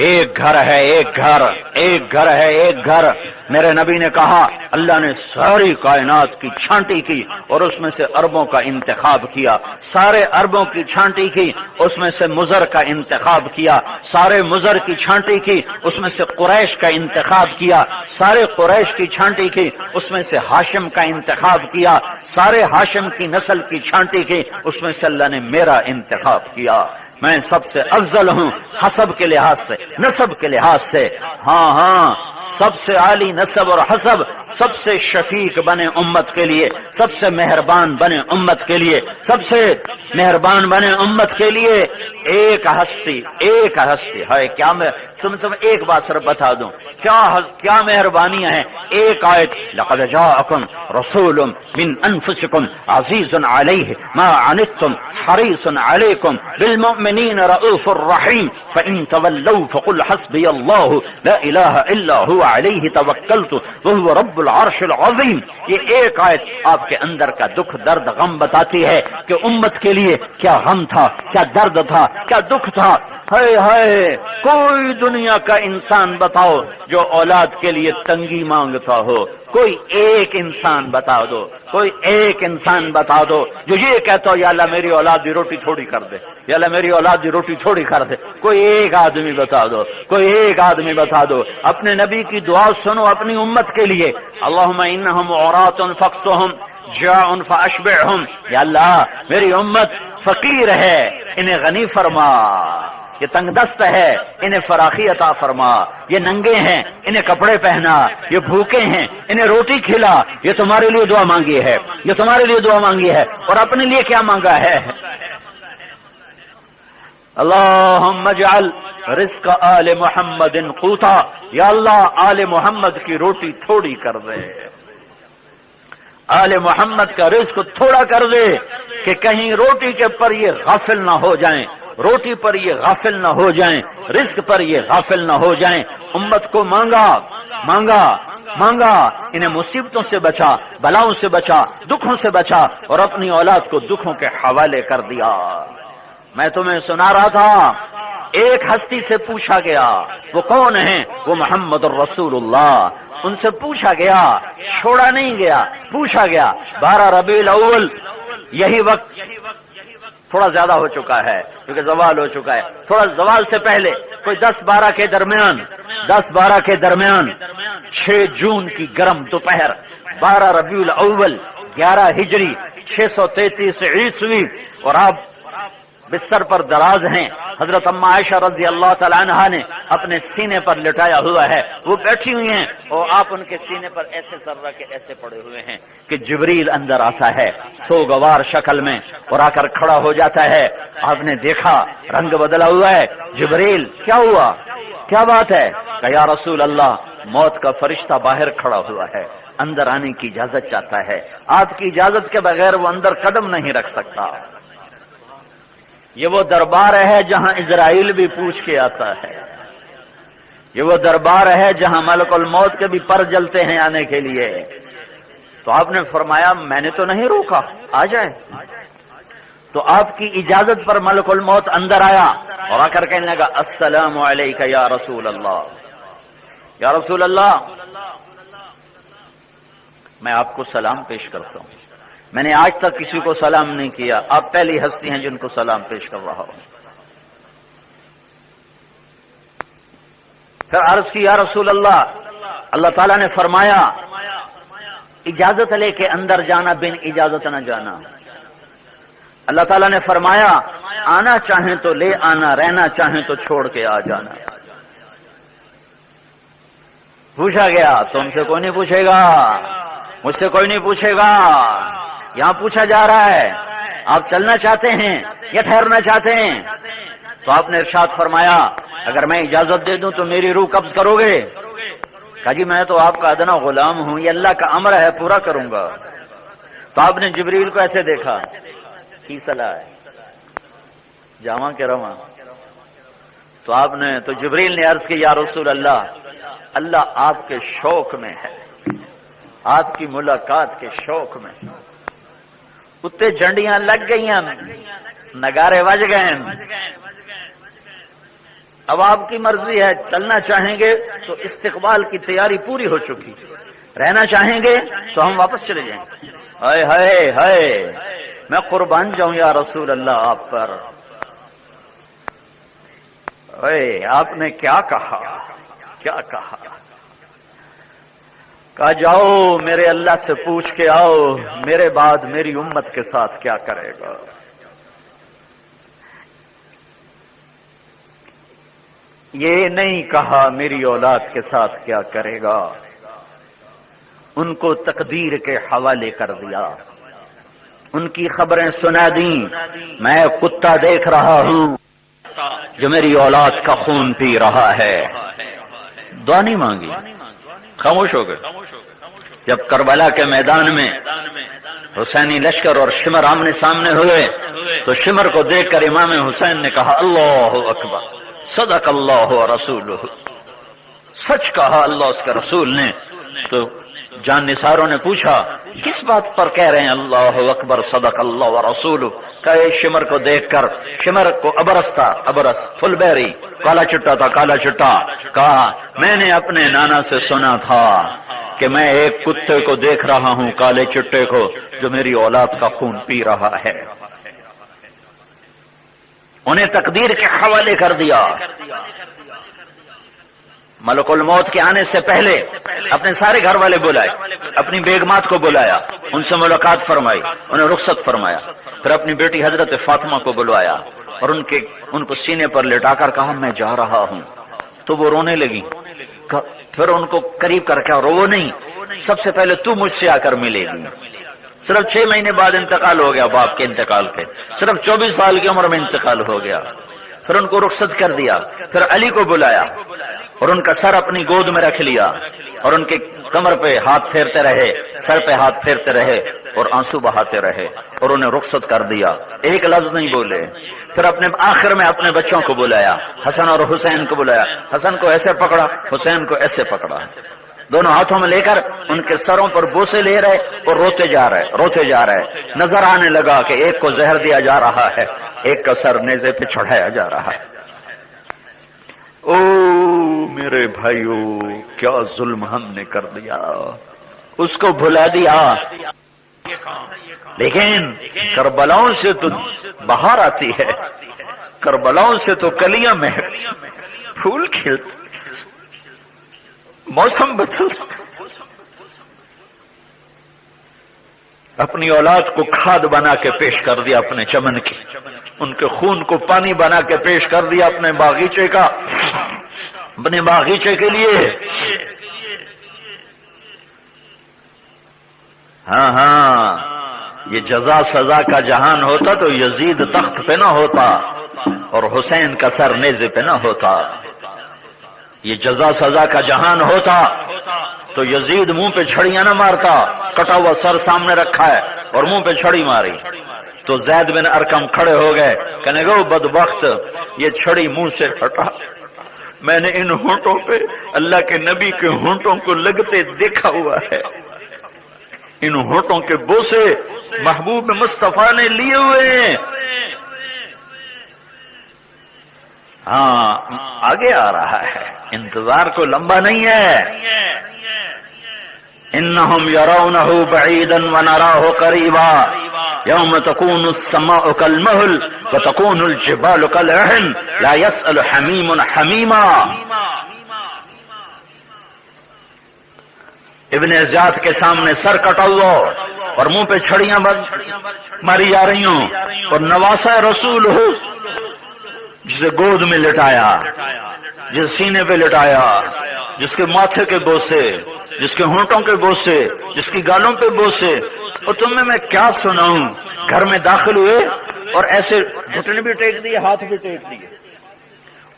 ایک گھر ہے، ایک گھر، ایک گھر ہے، ایک گھر۔ میرے نبی نے کہا اللہ نے ساری کائنات کی چھانٹی کی اور اس میں سے عربوں کا انتخاب کیا، سارے عربوں کی چھانٹی کی، اس میں سے مضر کا انتخاب کیا، سارے مضر کی چھانٹی کی، اس میں سے قریش کا انتخاب کیا، سارے قریش کی چھانٹی کی، اس میں سے ہاشم کا انتخاب کیا، سارے ہاشم کی نسل کی چھانٹی کی، اس میں سے اللہ نے میرا انتخاب کیا۔ میں سب سے افضل ہوں، حسب کے لحاظ سے، نسب کے لحاظ سے، ہاں ہاں، سب سے عالی نسب اور حسب، سب سے شفیق بنے امت کے لیے، سب سے مہربان بنے امت کے لیے، سب سے مہربان بنے امت کے لیے ایک ہستی ہے۔ کیا میں تم ایک بات صرف بتا دوں، کیا مہربانیاں ہیں۔ ایک آیت، لقد جاءکم رسول من انفسکم عزیز علیہ ما عنتم حریص علیکم بالمؤمنین رؤوف الرحیم فإن تولوا فقل حسبی اللہ لا الہ الا هو علیہ توکلت وهو رب العرش العظیم۔ یہ ایک آیت آپ کے اندر کا دکھ، درد، غم بتاتی ہے کہ امت کے لیے کیا غم تھا، کیا درد تھا، کیا دکھ تھا۔ ہائے کوئی دنیا کا انسان بتاؤ جو اولاد کے لیے تنگی مانگتا ہو، کوئی ایک انسان بتا دو، کوئی ایک انسان بتا دو جو یہ کہتا ہو یا اللہ میری اولاد کی روٹی تھوڑی کر دے، یا اللہ میری اولاد کی روٹی تھوڑی کر دے۔ کوئی ایک آدمی بتا دو، کوئی ایک آدمی بتا دو۔ اپنے نبی کی دعا سنو اپنی امت کے لیے، اللہم انہم عراۃ فاکسوہم جاع فاشبعہم، یا اللہ میری امت فقیر ہے انہیں غنی فرما، یہ تنگ دست ہے انہیں فراخی عطا فرما، یہ ننگے ہیں انہیں کپڑے پہنا، یہ بھوکے ہیں انہیں روٹی کھلا۔ یہ تمہارے لیے دعا مانگی ہے، یہ تمہارے لیے دعا مانگی ہے، اور اپنے لیے کیا مانگا ہے؟ اللہم اجعل رزق آل محمد قوتا، یا اللہ آل محمد کی روٹی تھوڑی کر دے، آل محمد کا رزق تھوڑا کر دے کہ کہیں روٹی کے پر یہ غافل نہ ہو جائیں، روٹی پر یہ غافل نہ ہو جائیں، رزق پر یہ غافل نہ ہو جائیں۔ امت کو مانگا مانگا مانگا، انہیں مصیبتوں سے بچا، بلاؤں سے بچا، دکھوں سے بچا، اور اپنی اولاد کو دکھوں کے حوالے کر دیا۔ میں تمہیں سنا رہا تھا، ایک ہستی سے پوچھا گیا، وہ کون ہیں؟ وہ محمد الرسول اللہ۔ ان سے پوچھا گیا، چھوڑا نہیں گیا، پوچھا گیا۔ 12 ربیع الاول، یہی وقت تھوڑا زیادہ ہو چکا ہے کیونکہ زوال ہو چکا ہے، تھوڑا زوال سے پہلے کوئی 10-12 کے درمیان 6 جون کی گرم دوپہر، 12 ربیع الاول 11 ہجری 633 عیسوی، اور آپ بستر پر دراز ہیں۔ حضرت اما عائشہ رضی اللہ تعالی عنہا نے اپنے سینے پر لٹایا ہوا ہے، وہ بیٹھی ہوئی ہیں، اور آپ ان کے سینے پر ایسے سر رکھ کے ایسے پڑے ہوئے ہیں کہ جبریل اندر آتا ہے سوگوار شکل میں اور آ کر کھڑا ہو جاتا ہے۔ آپ نے دیکھا رنگ بدلا ہوا ہے۔ جبریل، کیا ہوا، کیا بات ہے؟ کہ یا رسول اللہ، موت کا فرشتہ باہر کھڑا ہوا ہے، اندر آنے کی اجازت چاہتا ہے، آپ کی اجازت کے بغیر وہ اندر قدم نہیں رکھ سکتا۔ یہ وہ دربار ہے جہاں اسرائیل بھی پوچھ کے آتا ہے، یہ وہ دربار ہے جہاں ملک الموت کے بھی پر جلتے ہیں آنے کے لیے۔ تو آپ نے فرمایا میں نے تو نہیں روکا، آ جائے۔ تو آپ کی اجازت پر ملک الموت اندر آیا اور آ کر کہنے لگا السلام علیکہ یا رسول اللہ، یا رسول اللہ میں آپ کو سلام پیش کرتا ہوں، میں نے آج تک کسی کو سلام نہیں کیا، آپ پہلی ہستی ہیں جن کو سلام پیش کر رہا ہوں۔ پھر عرض کی یا رسول اللہ، اللہ تعالیٰ نے فرمایا اجازت لے کے اندر جانا، بن اجازت نہ جانا۔ اللہ تعالیٰ نے فرمایا آنا چاہیں تو لے آنا، رہنا چاہیں تو چھوڑ کے آ جانا۔ پوچھا گیا، تم سے کوئی نہیں پوچھے گا، مجھ سے کوئی نہیں پوچھے گا، یہاں پوچھا جا رہا ہے آپ چلنا چاہتے ہیں یا ٹھہرنا چاہتے ہیں؟ تو آپ نے ارشاد فرمایا اگر میں اجازت دے دوں تو میری روح قبض کرو گے؟ کہا جی میں تو آپ کا ادنا غلام ہوں، یہ اللہ کا امر ہے، پورا کروں گا۔ تو آپ نے جبریل کو ایسے دیکھا، کی صلاح ہے جاواں کے رواں؟ تو آپ نے تو جبریل نے عرض کی یا رسول اللہ، اللہ آپ کے شوق میں ہے، آپ کی ملاقات کے شوق میں۔ اتنے جھنڈیاں لگ گئی ہیں، نگارے بج گئے، اب آپ کی مرضی ہے، چلنا چاہیں گے تو استقبال کی تیاری پوری ہو چکی، رہنا چاہیں گے تو ہم واپس چلے جائیں گے۔ ہائے ہائے ہائے، میں قربان جاؤں یا رسول اللہ آپ پر۔ اے آپ نے کیا کہا، کیا کہا؟ کہا جاؤ میرے اللہ سے پوچھ کے آؤ میرے بعد میری امت کے ساتھ کیا کرے گا۔ یہ نہیں کہا میری اولاد کے ساتھ کیا کرے گا، ان کو تقدیر کے حوالے کر دیا، ان کی خبریں سنا دیں۔ میں کتا دیکھ رہا ہوں جو میری اولاد کا خون پی رہا ہے۔ دعا نہیں مانگی، خاموش ہو گئے۔ جب کربلا کے میدان میں حسینی لشکر اور شمر آمنے سامنے ہوئے تو شمر کو دیکھ کر امام حسین نے کہا اللہ اکبر، صدق اللہ و رسولہ، سچ کہا اللہ اس کے رسول نے۔ تو جان نثاروں نے پوچھا کس بات پر کہہ رہے ہیں اللہ اکبر صدق اللہ و رسولہ؟ کہ شمر کو دیکھ کر، شمر کو ابرس تھا، ابرس فل بیری، کالا چٹا تھا، کالا چٹا، کہا میں نے اپنے نانا سے سنا تھا کہ میں ایک کتے کو دیکھ رہا ہوں، کالے چٹے کو، جو میری اولاد کا خون پی رہا ہے۔ انہیں تقدیر کے حوالے کر دیا۔ ملک الموت کے آنے سے پہلے اپنے سارے گھر والے بلائے، اپنی بیگمات کو بلایا، ان سے ملاقات فرمائی، انہیں رخصت فرمایا، پھر اپنی بیٹی حضرت فاطمہ کو بلوایا اور ان کو سینے پر لٹا کر کہا میں جا رہا ہوں۔ تو وہ رونے لگی، پھر ان کو قریب کر کے رو نہیں، سب سے پہلے تو مجھ سے آ کر ملے گی۔ صرف 6 مہینے بعد انتقال ہو گیا باپ کے انتقال کے، صرف 24 سال کی عمر میں انتقال ہو گیا۔ پھر ان کو رخصت کر دیا، پھر علی کو بلایا اور ان کا سر اپنی گود میں رکھ لیا اور ان کے کمر پہ ہاتھ پھیرتے رہے، سر پہ ہاتھ پھیرتے رہے اور آنسو بہاتے رہے اور انہیں رخصت کر دیا، ایک لفظ نہیں بولے۔ پھر اپنے آخر میں اپنے بچوں کو بلایا، حسن اور حسین کو بلایا، حسن کو ایسے پکڑا، حسین کو ایسے پکڑا، دونوں ہاتھوں میں لے کر ان کے سروں پر بوسے لے رہے اور روتے جا رہے۔ نظر آنے لگا کہ ایک کو زہر دیا جا رہا ہے، ایک کا سر نیزے پہ چڑھایا جا رہا ہے۔ او میرے بھائیو، کیا ظلم ہم نے کر دیا، اس کو بھلا دیا۔ لیکن کربلاؤں سے تو بہار آتی ہے، کربلاؤں سے تو کلیاں مہکتی، پھول کھلتے، موسم بدلتا۔ اپنی اولاد کو کھاد بنا کے پیش کر دیا اپنے چمن کی، ان کے خون کو پانی بنا کے پیش کر دیا اپنے باغیچے کا، اپنے باغیچے کے لیے۔ ہاں یہ جزا سزا کا جہان ہوتا تو یزید تخت پہ نہ ہوتا اور حسین کا سر نیزے پہ نہ ہوتا۔ یہ جزا سزا کا جہان ہوتا تو یزید منہ پہ چھڑیاں نہ مارتا، کٹا ہوا سر سامنے رکھا ہے اور منہ پہ چھڑی ماری تو زید بن ارقم کھڑے ہو گئے، کہنے گو بدبخت، یہ چھڑی منہ سے ہٹا، میں نے ان ہونٹوں پہ اللہ کے نبی کے ہونٹوں کو لگتے دیکھا ہوا ہے، ان ہونٹوں کے بوسے محبوب مصطفیٰ نے لیے ہوئے ہیں۔ ہاں آگے آ رہا ہے، انتظار کو لمبا نہیں ہے۔ انہم یرونہ بعیدا ونراہ قریبا یوم تکون السماء کالمہل وتکون الجبال کالعہن لا یسأل حمیم حمیما۔ ابن زیاد کے سامنے سر کٹا ہوا اور منہ پہ چھڑیاں ماری جا رہی ہوں اور نواسہ رسول ہو، جسے گود میں لٹایا، جس سینے پہ لٹایا، جس کے ماتھے کے بوسے، جس کے ہونٹوں کے بوسے، جس کی گالوں پہ بوسے، اور تمہیں میں کیا سناؤں۔ گھر میں داخل ہوئے اور ایسے گھٹنے بھی ٹیک دیے، ہاتھ بھی ٹیک دیے،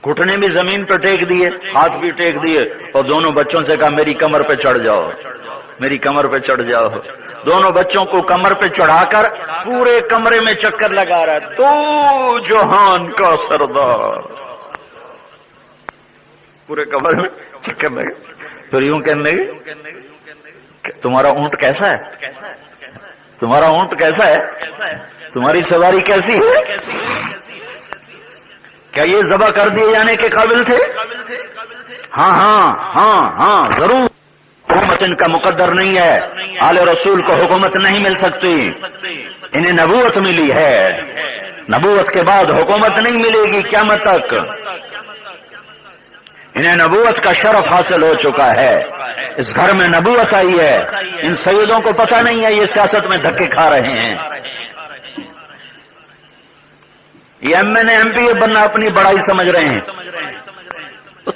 گھٹنے بھی زمین پہ ٹیک دیے، ہاتھ بھی ٹیک دیے، اور دونوں بچوں سے کہا میری کمر پہ چڑھ جاؤ، میری کمر پہ چڑھ جاؤ۔ دونوں بچوں کو کمر پہ چڑھا کر پورے کمرے میں چکر لگا رہا ہے، تو جہان کا سردار، پورے کمرے میں چکر لگا۔ پھر یوں کہنے لگے تمہارا اونٹ کیسا ہے، تمہارا اونٹ کیسا ہے، تمہاری سواری کیسی ہے، کیا یہ ذبح کر دیے جانے کے قابل تھے؟ ہاں ہاں ہاں ہاں ضرور، حکومت ان کا مقدر نہیں ہے، آل رسول کو حکومت نہیں مل سکتی، انہیں نبوت ملی ہے، نبوت کے بعد حکومت نہیں ملے گی قیامت تک، انہیں نبوت کا شرف حاصل ہو چکا ہے، اس گھر میں نبوت آئی ہے، ان سیدوں کو پتہ نہیں ہے یہ سیاست میں دھکے کھا رہے ہیں، یہ M N A M P A بننا اپنی بڑائی سمجھ رہے ہیں،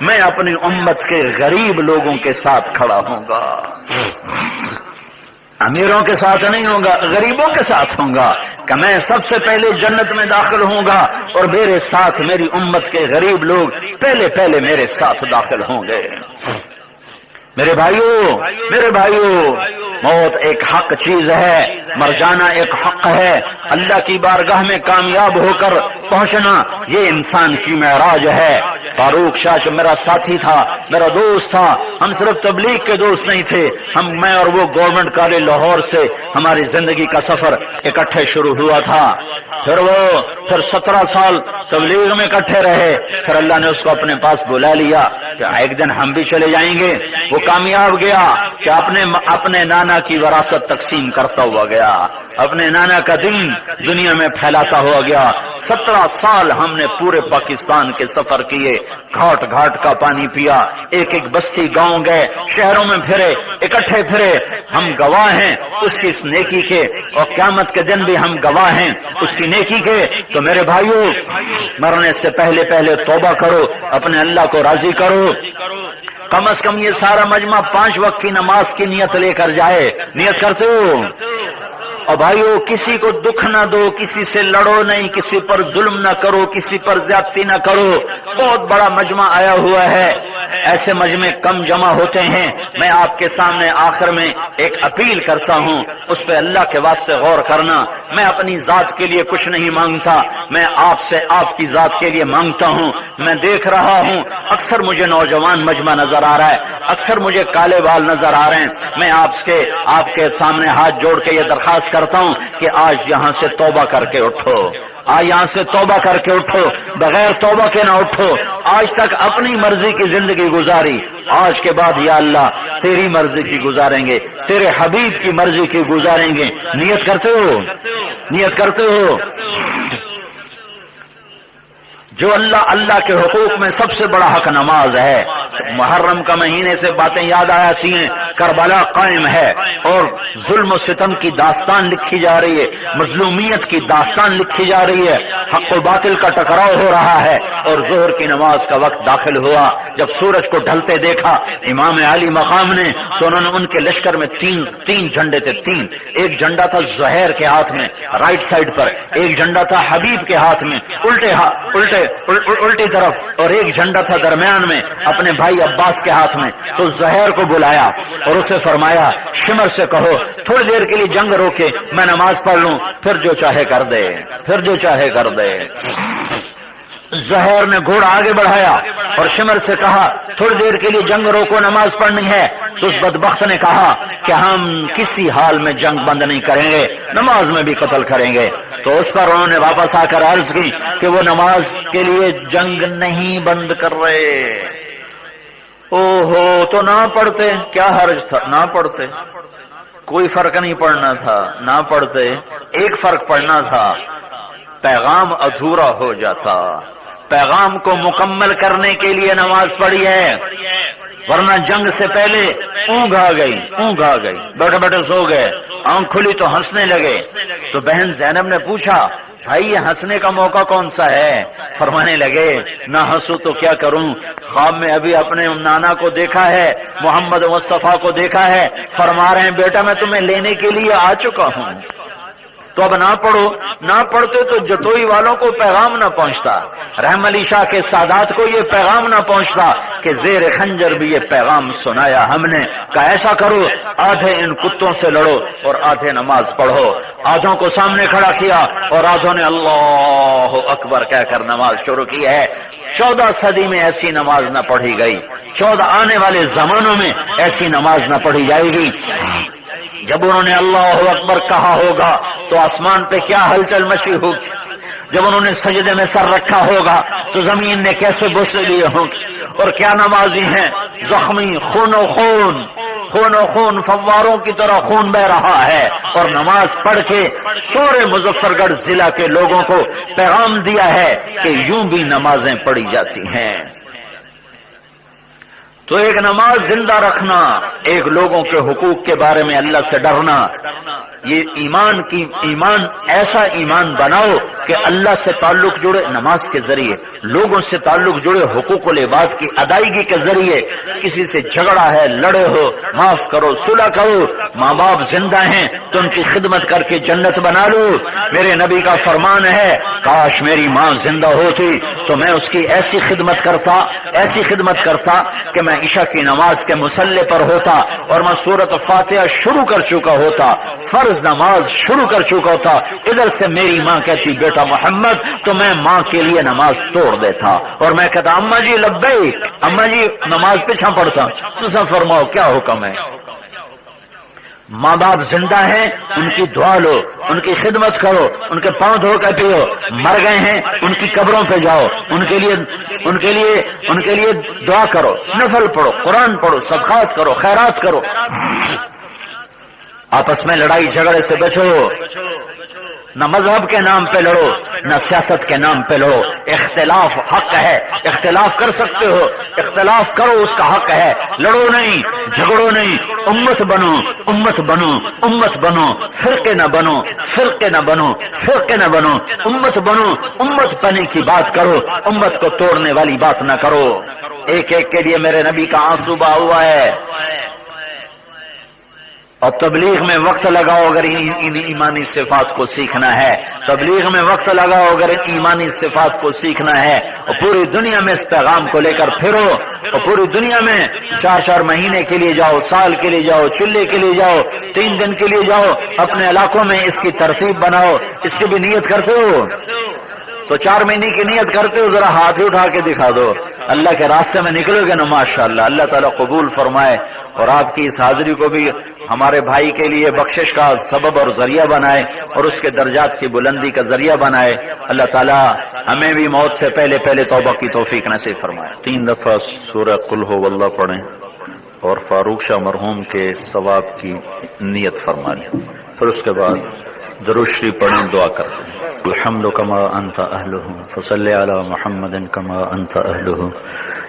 میں اپنی امت کے غریب لوگوں کے ساتھ کھڑا ہوں گا، امیروں کے ساتھ نہیں ہوں گا، غریبوں کے ساتھ ہوں گا، کہ میں سب سے پہلے جنت میں داخل ہوں گا اور میرے ساتھ میری امت کے غریب لوگ پہلے میرے ساتھ داخل ہوں گے۔ میرے بھائیوں، موت ایک حق چیز ہے، مر جانا ایک حق ہے، اللہ کی بارگاہ میں کامیاب ہو کر پہنچنا یہ انسان کی معراج ہے۔ فاروق شاہ جو میرا ساتھی تھا، میرا دوست تھا، ہم صرف تبلیغ کے دوست نہیں تھے، میں اور وہ گورنمنٹ کالج لاہور سے ہماری زندگی کا سفر اکٹھے شروع ہوا تھا، پھر 17 سال تبلیغ میں اکٹھے رہے، پھر اللہ نے اس کو اپنے پاس بلا لیا کہ ایک دن ہم بھی چلے جائیں گے۔ وہ کامیاب گیا کہ اپنے نانا کی وراثت تقسیم کرتا ہوا گیا، اپنے نانا کا دین دنیا میں پھیلاتا ہوا گیا۔ 17 سال ہم نے پورے پاکستان کے سفر کیے، گھاٹ گھاٹ کا پانی پیا، ایک ایک بستی گاؤں گئے، شہروں میں پھرے، اکٹھے پھرے، ہم گواہ ہیں اس کی اس نیکی کے، اور قیامت کے دن بھی ہم گواہ ہیں اس کی نیکی کے۔ تو میرے بھائیوں، مرنے سے پہلے توبہ کرو، اپنے اللہ کو راضی کرو، کم از کم یہ سارا مجمع 5 وقت کی نماز کی نیت لے کر جائے۔ نیت کرتے ہو؟ اور بھائیو، کسی کو دکھ نہ دو، کسی سے لڑو نہیں، کسی پر ظلم نہ کرو، کسی پر زیادتی نہ کرو۔ بہت بڑا مجمع آیا ہوا ہے، ایسے مجمع کم جمع ہوتے ہیں۔ میں آپ کے سامنے آخر میں ایک اپیل کرتا ہوں، اس پہ اللہ کے واسطے غور کرنا۔ میں اپنی ذات کے لیے کچھ نہیں مانگتا، میں آپ سے آپ کی ذات کے لیے مانگتا ہوں۔ میں دیکھ رہا ہوں اکثر مجھے نوجوان مجمع نظر آ رہا ہے، اکثر مجھے کالے بال نظر آ رہے ہیں۔ میں آپ کے سامنے ہاتھ جوڑ کے یہ درخواست کرتا ہوں کہ آج یہاں سے توبہ کر کے اٹھو، آج یہاں سے توبہ کر کے اٹھو، بغیر توبہ کے نہ اٹھو۔ آج تک اپنی مرضی کی زندگی گزاری، آج کے بعد یا اللہ تیری مرضی کی گزاریں گے، تیرے حبیب کی مرضی کی گزاریں گے۔ نیت کرتے ہو؟ نیت کرتے ہو؟ جو اللہ کے حقوق میں سب سے بڑا حق نماز ہے۔ محرم کا مہینے سے باتیں یاد آتی ہیں، کربلا قائم ہے اور ظلم و ستم کی داستان لکھی جا رہی ہے، مظلومیت کی داستان لکھی جا رہی ہے، حق و باطل کا ٹکراؤ ہو رہا ہے۔ اور ظہر کی نماز کا وقت داخل ہوا، جب سورج کو ڈھلتے دیکھا امام علی مقام نے، تو انہوں نے ان کے لشکر میں تین جھنڈے تھے، ایک جھنڈا تھا زہیر کے ہاتھ میں رائٹ سائڈ پر، ایک جھنڈا تھا حبیب کے ہاتھ میں الٹی طرف، اور ایک جھنڈا تھا درمیان میں اپنے بھائی عباس کے ہاتھ میں۔ تو زہیر کو بلایا اور اسے فرمایا شمر سے کہو تھوڑی دیر کے لیے جنگ روکے، میں نماز پڑھ لوں، پھر جو چاہے کر دے، پھر جو چاہے کر دے۔ زہیر نے گھوڑا آگے بڑھایا اور شمر سے کہا تھوڑی دیر کے لیے جنگ روکو، نماز پڑھنی ہے۔ تو اس بدبخت نے کہا کہ ہم کسی حال میں جنگ بند نہیں کریں گے، نماز میں بھی قتل کریں گے۔ تو اس پر انہوں نے واپس آ کر عرض کی کہ وہ نماز کے لیے جنگ نہیں بند کر رہے۔ اوہو، تو نہ پڑھتے، کیا حرج تھا؟ نہ پڑھتے، کوئی فرق نہیں پڑنا تھا، نہ پڑھتے۔ ایک فرق پڑنا تھا، پیغام ادھورا ہو جاتا، پیغام کو مکمل کرنے کے لیے نماز پڑھی ہے، ورنہ جنگ سے پہلے اونگ آ گئی، بیٹھے بیٹھے سو گئے، آنکھ کھلی تو ہنسنے لگے۔ تو بہن زینب نے پوچھا بھائی یہ ہنسنے کا موقع کون سا ہے؟ فرمانے لگے نہ ہنسو تو کیا کروں، خواب میں ابھی اپنے نانا کو دیکھا ہے، محمد مصطفیٰ کو دیکھا ہے، فرما رہے ہیں بیٹا میں تمہیں لینے کے لیے آ چکا ہوں۔ تو اب نہ پڑھو، نہ پڑھتے تو جتوئی والوں کو پیغام نہ پہنچتا، رحم علی شاہ کے سادات کو یہ پیغام نہ پہنچتا کہ زیر خنجر بھی یہ پیغام سنایا ہم نے کہ ایسا کرو آدھے ان کتوں سے لڑو اور آدھے نماز پڑھو۔ آدھوں کو سامنے کھڑا کیا اور آدھوں نے اللہ اکبر کہہ کر نماز شروع کی ہے۔ 14 صدی میں ایسی نماز نہ پڑھی گئی، 14 آنے والے زمانوں میں ایسی نماز نہ پڑھی جائے گی۔ جب انہوں نے اللہ اکبر کہا ہوگا تو آسمان پہ کیا ہلچل مچی ہوگی، جب انہوں نے سجدے میں سر رکھا ہوگا تو زمین نے کیسے بوسے لیے ہوں گے، اور کیا نمازی ہیں، زخمی، خون و خون فواروں کی طرح خون بہ رہا ہے، اور نماز پڑھ کے سورے مظفر گڑھ ضلع کے لوگوں کو پیغام دیا ہے کہ یوں بھی نمازیں پڑھی جاتی ہیں۔ تو ایک نماز زندہ رکھنا، ایک لوگوں کے حقوق کے بارے میں اللہ سے ڈرنا، یہ ایمان ایسا ایمان بناؤ کہ کہ اللہ سے تعلق جڑے نماز کے ذریعے، لوگوں سے تعلق جڑے حقوق العباد کی ادائیگی کے ذریعے، کسی سے جھگڑا ہے، لڑے ہو، معاف کرو، صلح کرو، ماں باپ زندہ ہیں تو ان کی خدمت کر کے جنت بنا لو۔ میرے نبی کا فرمان ہے، کاش میری ماں زندہ ہوتی تو میں اس کی ایسی خدمت کرتا کہ میں عشاء کی نماز کے مصلی پر ہوتا اور میں سورۃ فاتحہ شروع کر چکا ہوتا، فرض نماز شروع کر چکا ہوتا، ادھر سے میری ماں کہتی بیٹا محمد، تو میں ماں کے لیے نماز توڑ دیتا اور میں کہتا اماں جی لبیک، اماں جی نماز پیچھا پڑھتا، تسا فرماؤ کیا حکم ہے؟ ماں باپ زندہ ہیں، ان کی دعا لو، ان کی خدمت کرو، ان کے پاؤں دھو کے پیو، مر گئے ہیں ان کی قبروں پہ جاؤ، ان کے لیے دعا کرو، نفل پڑھو، قرآن پڑھو، صدقات کرو، خیرات کرو، آپس میں لڑائی جھگڑے سے بچو، نہ مذہب کے نام پہ لڑو، نہ سیاست کے نام پہ لڑو، اختلاف حق ہے، اختلاف کر سکتے ہو، اختلاف کرو، اس کا حق ہے، لڑو نہیں، جھگڑو نہیں، امت بنو، امت بنو، امت بنو، فرقے نہ بنو، فرقے نہ بنو، فرقے نہ بنو، امت بنو، امت بنے کی بات کرو، امت کو توڑنے والی بات نہ کرو۔ ایک ایک کے لیے میرے نبی کا آنسو بہا ہوا ہے، اور تبلیغ میں وقت لگاؤ اگر ان ایمانی صفات کو سیکھنا ہے، تبلیغ میں وقت لگاؤ اگر ان ایمانی صفات کو سیکھنا ہے، اور پوری دنیا میں اس پیغام کو لے کر پھرو، اور پوری دنیا میں 4 مہینے کے لیے جاؤ، سال کے لیے جاؤ، چلے کے لیے جاؤ، 3 دن کے لیے جاؤ، اپنے علاقوں میں اس کی ترتیب بناؤ۔ اس کی بھی نیت کرتے ہو تو 4 مہینے کی نیت کرتے ہو، ذرا ہاتھ اٹھا کے دکھا دو، اللہ کے راستے میں نکلو گے نا ماشاءاللہ، اللہ تعالیٰ قبول فرمائے اور آپ کی اس حاضری کو بھی ہمارے بھائی کے لیے بخشش کا سبب اور ذریعہ بنائے اور اس کے درجات کی بلندی کا ذریعہ بنائے۔ اللہ تعالیٰ ہمیں بھی موت سے پہلے توبہ کی توفیق نصیب فرمائے۔ 3 دفعہ سورہ قل ہو واللہ پڑھیں اور فاروق شاہ مرحوم کے ثواب کی نیت فرما لیں، پھر اس کے بعد درود شریف پڑھیں، دعا کرتے ہیں۔ الحمد کما انت اہلہ فصلی علی محمد کما انت اہلہ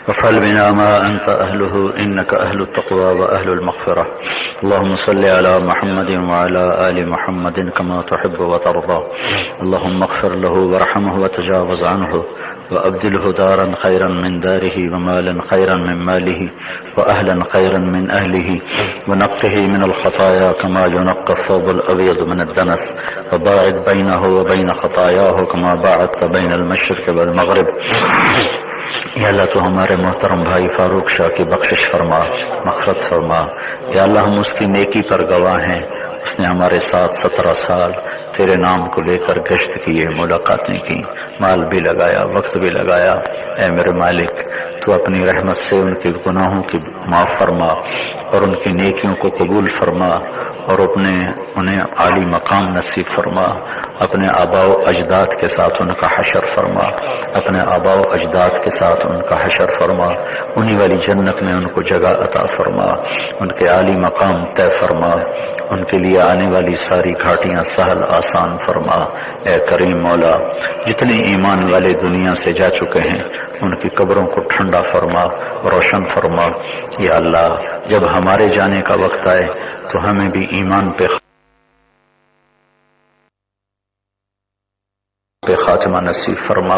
وفعل بنا ما انت اہلہ انک اہل التقوى واہل المغفرہ۔ اللهم صل على محمد وعلى آل محمد كما تحب وترضى۔ اللهم اغفر له وارحمه وتجاوز عنه وأبدله دارا خيرا من داره ومالا خيرا من ماله وأهلا خيرا من أهله ونقه من الخطايا كما ينقى الثوب الأبيض من الدنس وباعد بينه وبين خطاياه كما باعدت بين المشرق والمغرب۔ یا اللہ تو ہمارے محترم بھائی فاروق شاہ کی بخشش فرما، مغفرت فرما۔ یا اللہ ہم اس کی نیکی پر گواہ ہیں، اس نے ہمارے ساتھ 17 سال تیرے نام کو لے کر گشت کیے، ملاقاتیں کی، مال بھی لگایا، وقت بھی لگایا۔ اے میرے مالک تو اپنی رحمت سے ان کے گناہوں کی معاف فرما اور ان کی نیکیوں کو قبول فرما اور انہیں عالی مقام نصیب فرما۔ اپنے آباء و اجداد کے ساتھ ان کا حشر فرما، اپنے آباء و اجداد کے ساتھ ان کا حشر فرما، انہی والی جنت میں ان کو جگہ عطا فرما، ان کے عالی مقام طے فرما، ان کے لیے آنے والی ساری گھاٹیاں سہل آسان فرما۔ اے کریم مولا، جتنے ایمان والے دنیا سے جا چکے ہیں ان کی قبروں کو ٹھنڈا فرما، روشن فرما۔ یا اللہ جب ہمارے جانے کا وقت آئے تو ہمیں بھی ایمان پہ خاتمہ نصیب فرما۔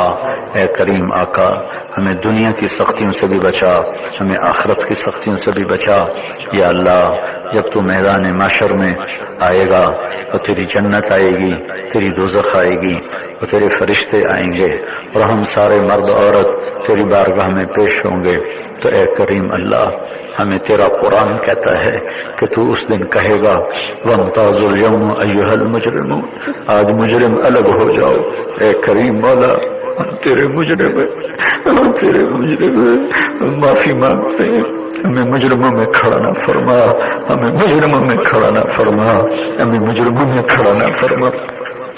اے کریم آقا ہمیں دنیا کی سختیوں سے بھی بچا، ہمیں آخرت کی سختیوں سے بھی بچا۔ یا اللہ جب تو میدان محشر میں آئے گا تو تیری جنت آئے گی، تیری دوزخ آئے گی، اور تیرے فرشتے آئیں گے اور ہم سارے مرد عورت تیری بارگاہ میں پیش ہوں گے۔ تو اے کریم اللہ ہمیں تیرا قرآن کہتا ہے کہ تو اس دن کہے گا وَامْتَازُوا الْيَوْمَ أَيُّهَا الْمُجْرِمُونَ، آج مجرم الگ ہو جاؤ۔ اے کریم مولا ہم تیرے مجرم ہیں، ہم تیرے مجرم ہیں، معافی مانگتے ہیں، ہمیں مجرموں میں کھڑا نہ فرما، ہمیں مجرموں میں کھڑا نہ فرما، ہمیں مجرموں میں کھڑا نہ فرما۔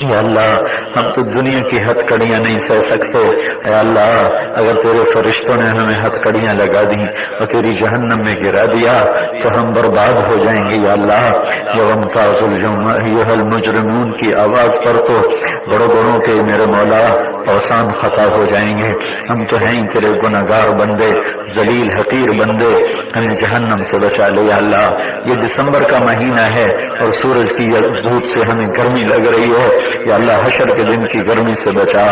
یا اللہ ہم تو دنیا کی ہتھ کڑیاں نہیں سہ سکتے۔ اے اللہ اگر تیرے فرشتوں نے ہمیں ہتھ کڑیاں لگا دی اور تیری جہنم میں گرا دیا تو ہم برباد ہو جائیں گے۔ یا اللہ وَامْتَازُوا الْيَوْمَ أَيُّهَا الْمُجْرِمُونَ کی آواز پر تو بڑوں بڑوں کے میرے مولا اوسان خطا ہو جائیں گے۔ ہم تو ہیں تیرے گناہگار بندے، ذلیل حقیر بندے، ہمیں جہنم سے بچا لے یا اللہ۔ یہ دسمبر کا مہینہ ہے اور سورج کی دھوپ سے ہمیں گرمی لگ رہی ہے یا اللہ، حشر کے دن کی گرمی سے بچا،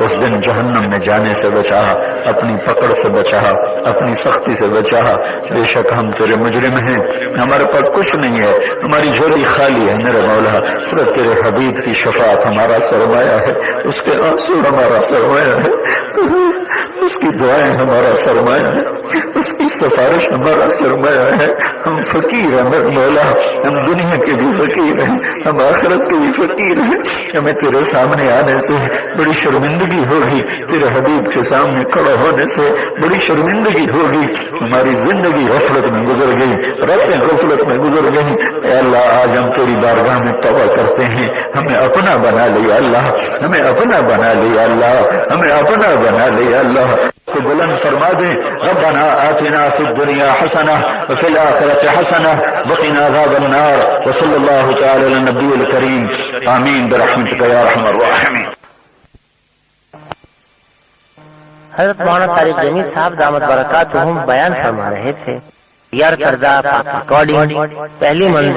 اس دن جہنم میں جانے سے بچا، اپنی پکڑ سے بچا، اپنی سختی سے بچا۔ بے شک ہم تیرے مجرم ہیں، ہمارے پاس کچھ نہیں ہے، ہماری جھولی خالی ہے میرے مولا، صرف تیرے حبیب کی شفاعت ہمارا سرمایہ ہے، اس کے آنسو ہمارا سرمایہ ہے، اس کی دعائیں ہمارا سرمایہ ہے، اس کی سفارش ہمارا سرمایہ ہے۔ ہم فقیر ہیں میرے مولا، ہم دنیا کے بھی فقیر ہیں، ہم آخرت کے بھی فقیر ہیں۔ ہمیں تیرے سامنے آنے سے بڑی شرمندگی ہوگی، تیرے حبیب کے سامنے کھڑا ہونے سے بڑی شرمندگی ہوگی۔ ہماری زندگی غفلت میں گزر گئی، راتیں غفلت میں گزر گئی۔ اے اللہ، آج ہم تیری بارگاہ میں توبہ کرتے ہیں، ہمیں اپنا بنا لیا اللہ، ہمیں اپنا بنا لیا اللہ، ہمیں اپنا بنا لیا اللہ۔ کو بلند فرما دیں، ربنا آتنا فی الدنیا حسنہ وفی الآخرۃ حسنہ وقنا عذاب النار، وصلی اللہ تعالی علی النبی الکریم، آمین برحمتک یا ارحم الراحمین۔ حضرت مولانا طارق جمیل صاحب دامت برکاتہم بیان فرما رہے تھے۔ یار کردہ پاک ریکارڈنگ، پہلی منزل